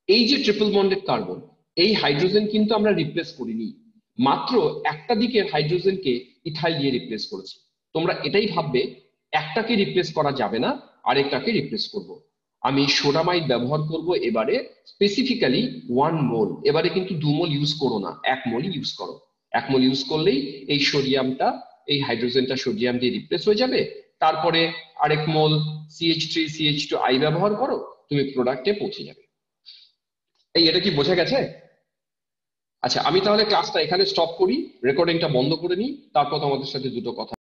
এই যে ট্রিপল বন্ডেড কার্বন, এই হাইড্রোজেন কিন্তু আমরা রিপ্লেস করিনি, মাত্র একটা দিকের হাইড্রোজেনকে ইথাইল দিয়ে রিপ্লেস করেছি। তোমরা এটাই ভাববে একটাকে রিপ্লেস করা যাবে না, আরেকটাকে রিপ্লেস করব। আমি সোডামাইড ব্যবহার করব এবারে, স্পেসিফিক্যালি 1 মোল। এবারে কিন্তু 2 মোল ইউজ করো না, 1 মোল ইউজ করো। 1 মোল ইউজ করলেই এই সোডিয়ামটা, এই হাইড্রোজেনটা সোডিয়াম দিয়ে রিপ্লেস হয়ে যাবে। তারপরে আরেক মোল CH3CH2 আই ব্যবহার করো, তুমি প্রোডাক্টে পৌঁছে যাবে। এটা কি বোঝা গেছে? আচ্ছা, আমি তাহলে ক্লাসটা এখানে স্টপ করি, রেকর্ডিংটা বন্ধ করে নিই, তারপর তোমাদের সাথে দুটো কথা